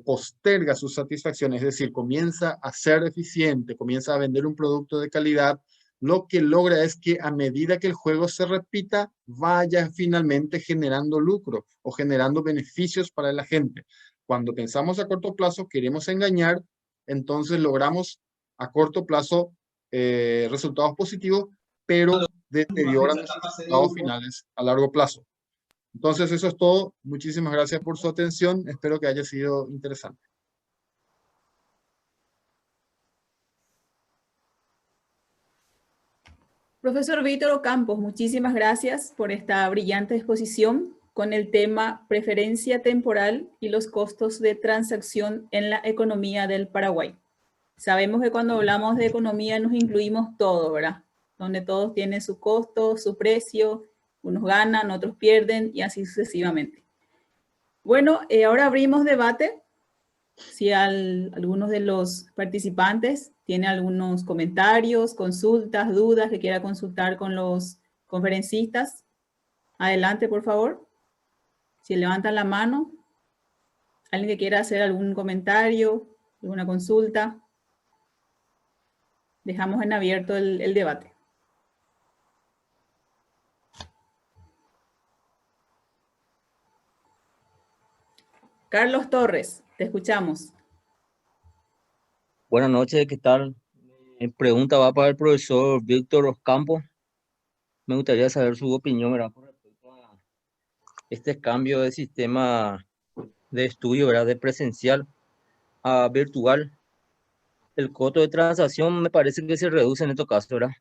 posterga su satisfacción, es decir, comienza a ser eficiente, comienza a vender un producto de calidad, lo que logra es que a medida que el juego se repita, vaya finalmente generando lucro o generando beneficios para la gente. Cuando pensamos a corto plazo, queremos engañar, entonces logramos a corto plazo resultados positivos, pero deterioran los resultados finales a largo plazo. Entonces, eso es todo. Muchísimas gracias por su atención. Espero que haya sido interesante. Profesor Víctor Ocampos, muchísimas gracias por esta brillante exposición con el tema preferencia temporal y los costos de transacción en la economía del Paraguay. Sabemos que cuando hablamos de economía nos incluimos todo, ¿verdad? Donde todos tienen su costo, su precio, unos ganan, otros pierden y así sucesivamente. Bueno, ahora abrimos debate. Si algunos de los participantes tiene algunos comentarios, consultas, dudas que quiera consultar con los conferencistas, adelante, por favor. Si levantan la mano, alguien que quiera hacer algún comentario, alguna consulta, dejamos en abierto el debate. Carlos Torres, te escuchamos. Buenas noches, ¿qué tal? Mi pregunta va para el profesor Víctor Ocampos. Me gustaría saber su opinión, ¿verdad?, con respecto a este cambio de sistema de estudio, ¿verdad?, de presencial a virtual. El costo de transacción me parece que se reduce en estos casos, ¿verdad?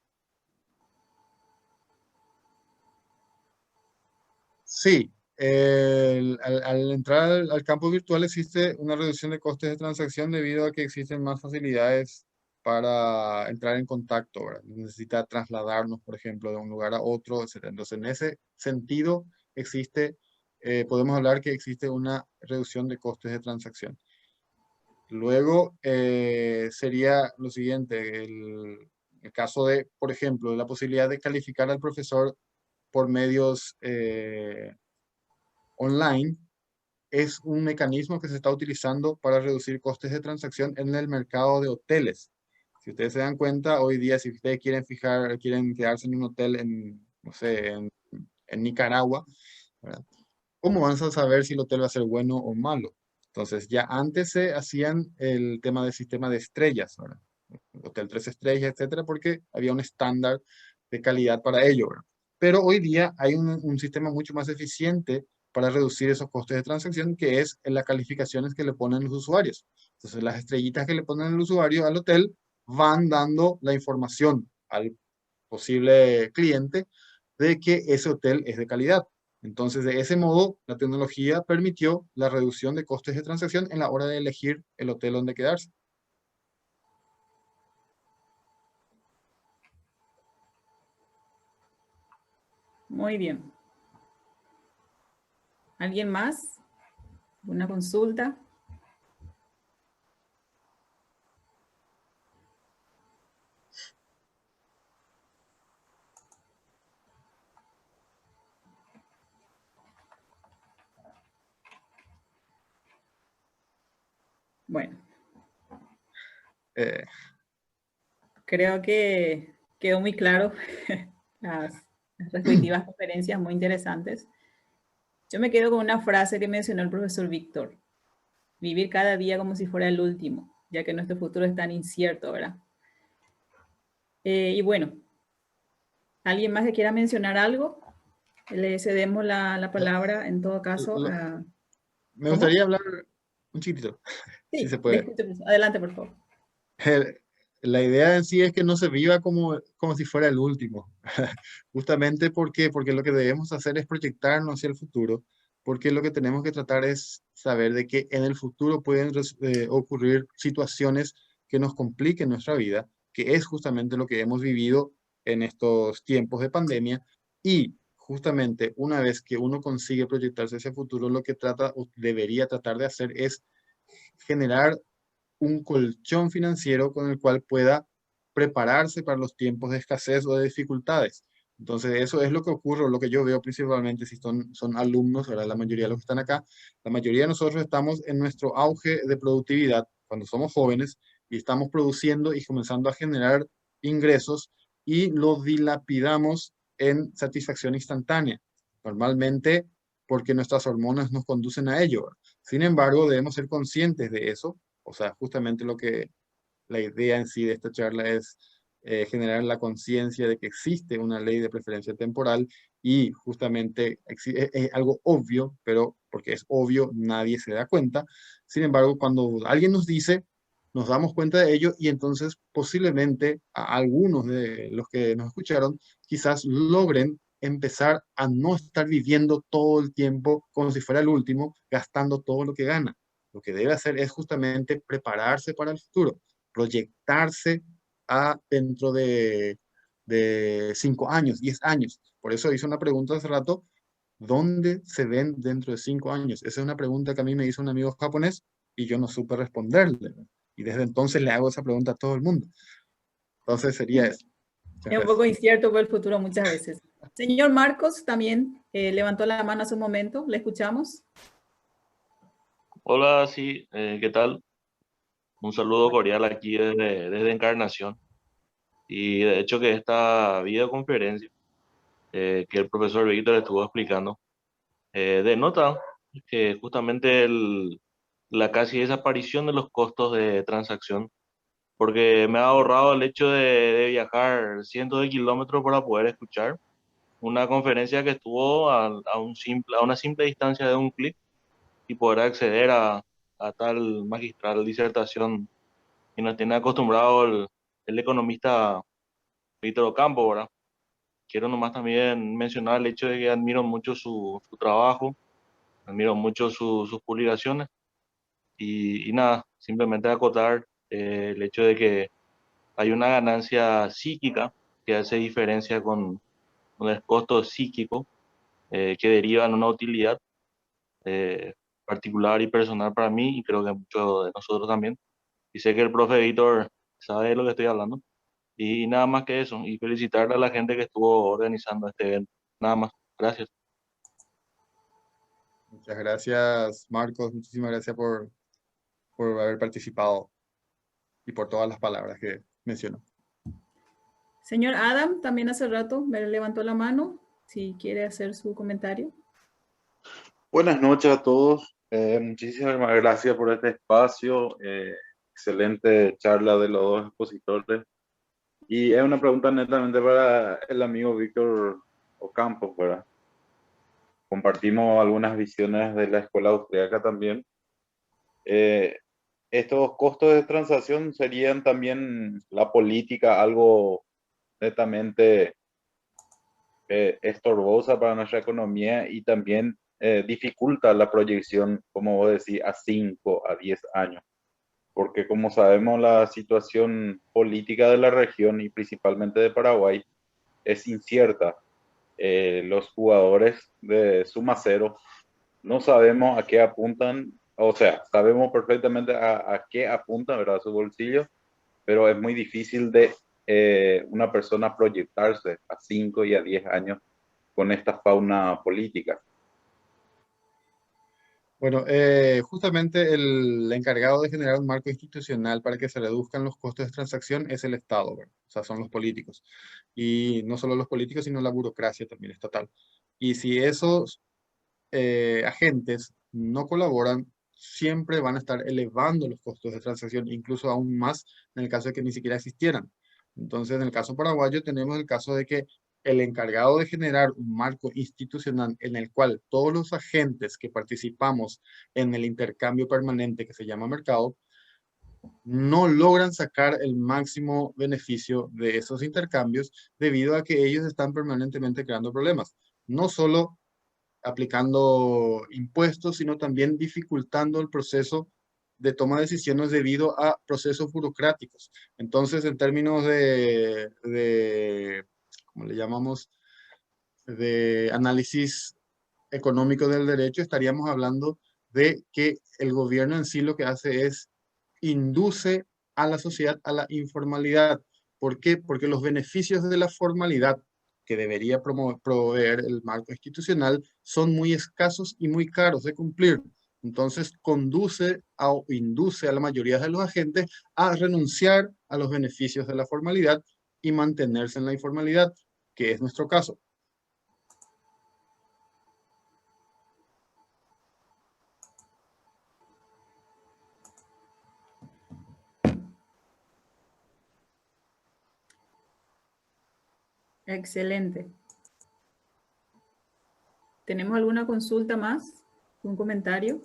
Sí, al entrar al campo virtual existe una reducción de costes de transacción debido a que existen más facilidades para entrar en contacto, ¿verdad? Necesita trasladarnos, por ejemplo, de un lugar a otro, etc. Entonces, en ese sentido, podemos hablar que existe una reducción de costes de transacción. Luego sería lo siguiente, el caso de, por ejemplo, la posibilidad de calificar al profesor por medios online, es un mecanismo que se está utilizando para reducir costes de transacción en el mercado de hoteles. Si ustedes se dan cuenta, hoy día, si ustedes quieren quedarse en un hotel no sé, en Nicaragua, ¿verdad?, ¿cómo van a saber si el hotel va a ser bueno o malo? Entonces, ya antes se hacían el tema del sistema de estrellas, ¿verdad? Hotel 3 estrellas, etcétera, porque había un estándar de calidad para ello, ¿verdad? Pero hoy día hay un sistema mucho más eficiente para reducir esos costes de transacción, que es en las calificaciones que le ponen los usuarios. Entonces, las estrellitas que le ponen el usuario al hotel van dando la información al posible cliente de que ese hotel es de calidad. Entonces, de ese modo, la tecnología permitió la reducción de costes de transacción en la hora de elegir el hotel donde quedarse. Muy bien. ¿Alguien más? ¿Una consulta? Bueno, Eh, creo que quedó muy claro las respectivas conferencias, muy interesantes. Yo me quedo con una frase que mencionó el profesor Víctor. Vivir cada día como si fuera el último, ya que nuestro futuro es tan incierto, ¿verdad? Y bueno, ¿alguien más que quiera mencionar algo? Le cedemos la palabra, en todo caso, a... Me ¿Cómo? gustaría hablar un chiquitito, si se Sí, le puede. escucho. Adelante, por favor. La idea en sí es que no se viva como si fuera el último. Justamente porque lo que debemos hacer es proyectarnos hacia el futuro, porque lo que tenemos que tratar es saber de que en el futuro pueden ocurrir situaciones que nos compliquen nuestra vida, que es justamente lo que hemos vivido en estos tiempos de pandemia. Y justamente una vez que uno consigue proyectarse hacia el futuro, lo que trata o debería tratar de hacer es generar un colchón financiero con el cual pueda prepararse para los tiempos de escasez o de dificultades. Entonces, eso es lo que ocurre, o lo que yo veo principalmente si son alumnos, ¿verdad? La mayoría de los que están acá, la mayoría de nosotros estamos en nuestro auge de productividad cuando somos jóvenes y estamos produciendo y comenzando a generar ingresos y lo dilapidamos en satisfacción instantánea. Normalmente porque nuestras hormonas nos conducen a ello. Sin embargo, debemos ser conscientes de eso, o sea, justamente lo que la idea en sí de esta charla es generar la conciencia de que existe una ley de preferencia temporal y justamente es algo obvio, pero porque es obvio nadie se da cuenta. Sin embargo, cuando alguien nos dice, nos damos cuenta de ello y entonces posiblemente a algunos de los que nos escucharon quizás logren empezar a no estar viviendo todo el tiempo como si fuera el último, gastando todo lo que gana. Lo que debe hacer es justamente prepararse para el futuro, proyectarse a dentro de 5 años, 10 años. Por eso hice una pregunta hace rato, ¿dónde se ven dentro de 5 años? Esa es una pregunta que a mí me hizo un amigo japonés y yo no supe responderle. Y desde entonces le hago esa pregunta a todo el mundo. Entonces sería eso. Muchas Es un gracias. poco incierto por el futuro muchas veces. Señor Marcos también levantó la mano hace un momento. ¿Le escuchamos? Hola, sí, ¿qué tal? Un saludo cordial aquí desde Encarnación. Y de hecho que esta videoconferencia que el profesor Víctor estuvo explicando denota que justamente la casi desaparición de los costos de transacción, porque me ha ahorrado el hecho de viajar cientos de kilómetros para poder escuchar una conferencia que estuvo a una simple distancia de un clic y poder acceder a tal magistral disertación y nos tiene acostumbrado el economista Víctor Ocampo, ¿verdad? Quiero nomás también mencionar el hecho de que admiro mucho su trabajo, admiro mucho sus publicaciones y nada, simplemente acotar el hecho de que hay una ganancia psíquica que hace diferencia con el costo psíquico que deriva en una utilidad particular y personal para mí y creo que muchos de nosotros también. Y sé que el profe Víctor sabe de lo que estoy hablando. Y nada más que eso. Y felicitarle a la gente que estuvo organizando este evento. Nada más. Gracias. Muchas gracias, Marcos. Muchísimas gracias por haber participado y por todas las palabras que mencionó. Señor Adam, también hace rato me levantó la mano, si quiere hacer su comentario. Buenas noches a todos. Muchísimas gracias por este espacio. Excelente charla de los dos expositores. Y es una pregunta netamente para el amigo Víctor Ocampo, ¿verdad? compartimos algunas visiones de la escuela austríaca también. Estos costos de transacción serían también la política, algo netamente estorbosa para nuestra economía y también dificulta la proyección, como vos decís, a 5, a 10 años. Porque como sabemos, la situación política de la región y principalmente de Paraguay es incierta. Los jugadores de suma cero no sabemos a qué apuntan, o sea, sabemos perfectamente a qué apuntan, ¿verdad? A su bolsillo, pero es muy difícil de una persona proyectarse a 5 y a 10 años con esta fauna política. Bueno, justamente el encargado de generar un marco institucional para que se reduzcan los costos de transacción es el Estado, ¿verdad? O sea, son los políticos. Y no solo los políticos, sino la burocracia también estatal. Y si esos agentes no colaboran, siempre van a estar elevando los costos de transacción, incluso aún más en el caso de que ni siquiera existieran. Entonces, en el caso paraguayo tenemos el caso de que el encargado de generar un marco institucional en el cual todos los agentes que participamos en el intercambio permanente que se llama mercado, no logran sacar el máximo beneficio de esos intercambios debido a que ellos están permanentemente creando problemas. No solo aplicando impuestos, sino también dificultando el proceso de toma de decisiones debido a procesos burocráticos. Entonces, en términos ¿cómo le llamamos? De análisis económico del derecho, estaríamos hablando de que el gobierno en sí lo que hace es induce a la sociedad a la informalidad. ¿Por qué? Porque los beneficios de la formalidad que debería proveer el marco institucional son muy escasos y muy caros de cumplir. Entonces, induce a la mayoría de los agentes a renunciar a los beneficios de la formalidad y mantenerse en la informalidad, que es nuestro caso. Excelente. ¿Tenemos alguna consulta más? ¿Un comentario?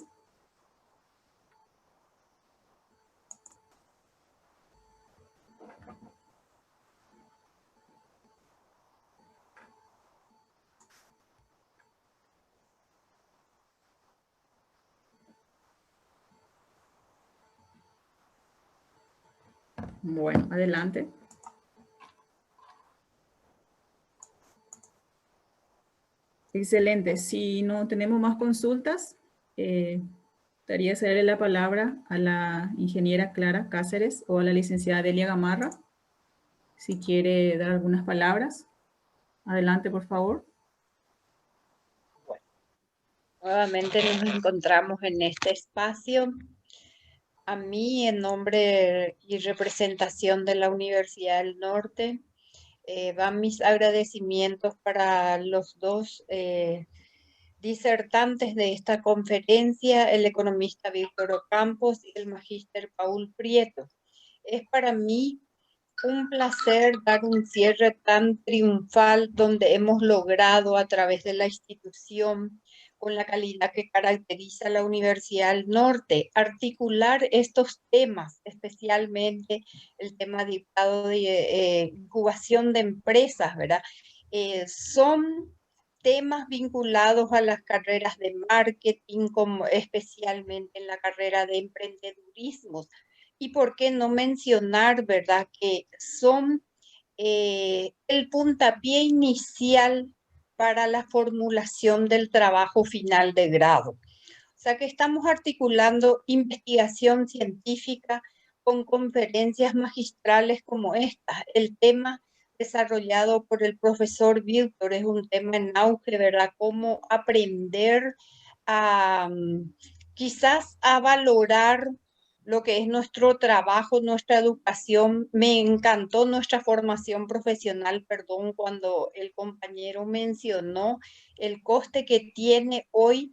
Bueno, adelante. Excelente. Si no tenemos más consultas, gustaría cederle la palabra a la ingeniera Clara Cáceres o a la licenciada Delia Gamarra. Si quiere dar algunas palabras. Adelante, por favor. Bueno, nuevamente nos encontramos en este espacio. A mí, en nombre y representación de la Universidad del Norte, van mis agradecimientos para los dos disertantes de esta conferencia, el economista Víctor Ocampos y el magíster Paul Prieto. Es para mí un placer dar un cierre tan triunfal donde hemos logrado a través de la institución, con la calidad que caracteriza la Universidad del Norte, articular estos temas, especialmente el tema dictado de incubación de empresas, ¿verdad? Son temas vinculados a las carreras de marketing, como especialmente en la carrera de emprendedurismo. Y por qué no mencionar, ¿verdad?, que son el puntapié inicial para la formulación del trabajo final de grado. O sea que estamos articulando investigación científica con conferencias magistrales como esta. El tema desarrollado por el profesor Víctor es un tema en auge, ¿verdad? Cómo aprender a quizás a valorar lo que es nuestro trabajo, nuestra educación. Me encantó nuestra formación profesional, perdón, cuando el compañero mencionó el coste que tiene hoy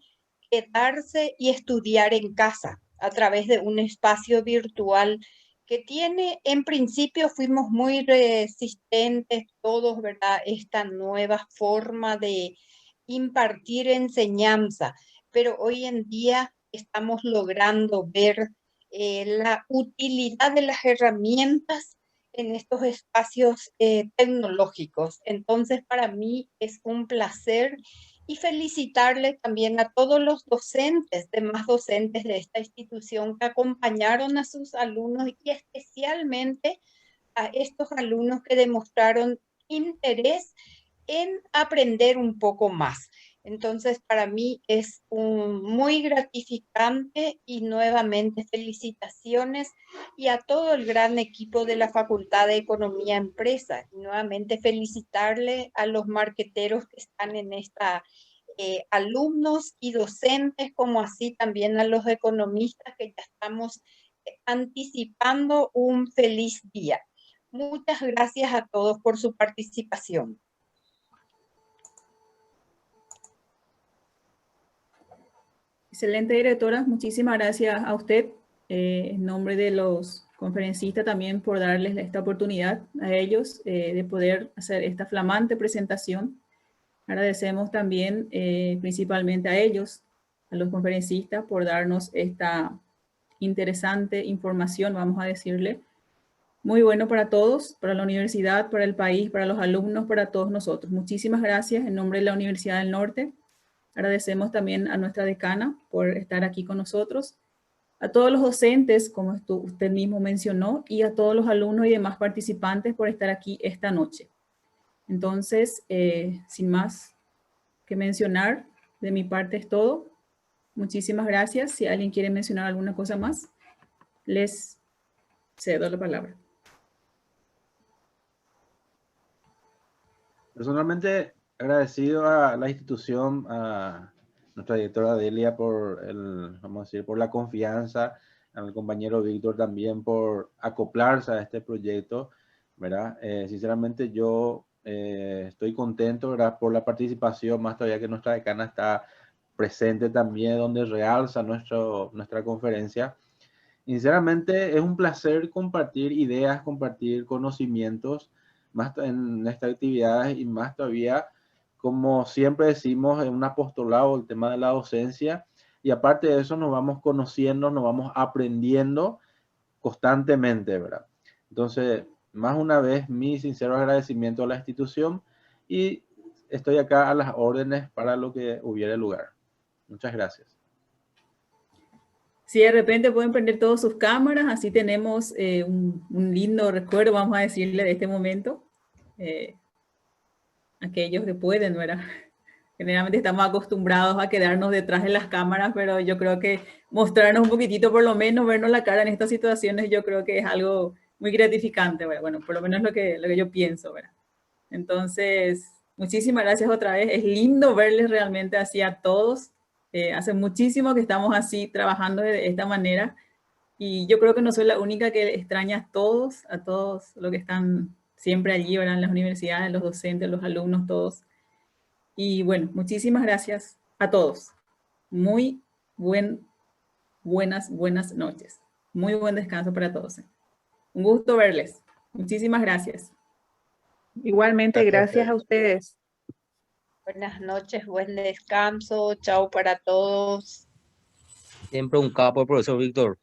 quedarse y estudiar en casa a través de un espacio virtual que tiene, en principio fuimos muy resistentes todos, ¿verdad? Esta nueva forma de impartir enseñanza, pero hoy en día estamos logrando ver la utilidad de las herramientas en estos espacios tecnológicos. Entonces, para mí es un placer y felicitarle también a todos los docentes, demás docentes de esta institución que acompañaron a sus alumnos y especialmente a estos alumnos que demostraron interés en aprender un poco más. Entonces, para mí es muy gratificante y nuevamente felicitaciones y a todo el gran equipo de la Facultad de Economía Empresa. Y nuevamente felicitarle a los marqueteros que están en esta, alumnos y docentes, como así también a los economistas que ya estamos anticipando un feliz día. Muchas gracias a todos por su participación. Excelente, directora. Muchísimas gracias a usted, en nombre de los conferencistas también por darles esta oportunidad a ellos de poder hacer esta flamante presentación. Agradecemos también principalmente a ellos, a los conferencistas, por darnos esta interesante información, vamos a decirle. Muy bueno para todos, para la universidad, para el país, para los alumnos, para todos nosotros. Muchísimas gracias en nombre de la Universidad del Norte. Agradecemos también a nuestra decana por estar aquí con nosotros, a todos los docentes, como usted mismo mencionó, y a todos los alumnos y demás participantes por estar aquí esta noche. Entonces, sin más que mencionar, de mi parte es todo. Muchísimas gracias. Si alguien quiere mencionar alguna cosa más, les cedo la palabra. Personalmente, agradecido a la institución, a nuestra directora Delia por vamos a decir, por la confianza, al compañero Víctor también por acoplarse a este proyecto, ¿verdad? Sinceramente yo estoy contento, ¿verdad? Por la participación, más todavía que nuestra decana está presente también, donde realza nuestra conferencia. Sinceramente es un placer compartir ideas, compartir conocimientos, más en estas actividades y más todavía, como siempre decimos, en un apostolado, el tema de la docencia, y aparte de eso nos vamos conociendo, nos vamos aprendiendo constantemente, ¿verdad? Entonces, más una vez, mi sincero agradecimiento a la institución y estoy acá a las órdenes para lo que hubiera lugar. Muchas gracias. Si de repente pueden prender todas sus cámaras, así tenemos un lindo recuerdo, vamos a decirle, de este momento. Aquellos que pueden, ¿verdad? Generalmente estamos acostumbrados a quedarnos detrás de las cámaras, pero yo creo que mostrarnos un poquitito, por lo menos, vernos la cara en estas situaciones, yo creo que es algo muy gratificante, ¿verdad? Bueno, por lo menos lo que yo pienso, ¿verdad? Entonces, muchísimas gracias otra vez. Es lindo verles realmente así a todos. Hace muchísimo que estamos así trabajando de esta manera y yo creo que no soy la única que extraña a todos los que están siempre allí, ¿verdad? En las universidades, los docentes, los alumnos, todos. Y bueno, muchísimas gracias a todos. Muy buenas noches. Muy buen descanso para todos. Un gusto verles. Muchísimas gracias. Igualmente, gracias a ustedes. Buenas noches, buen descanso, chao para todos. Siempre un capo el profesor Víctor.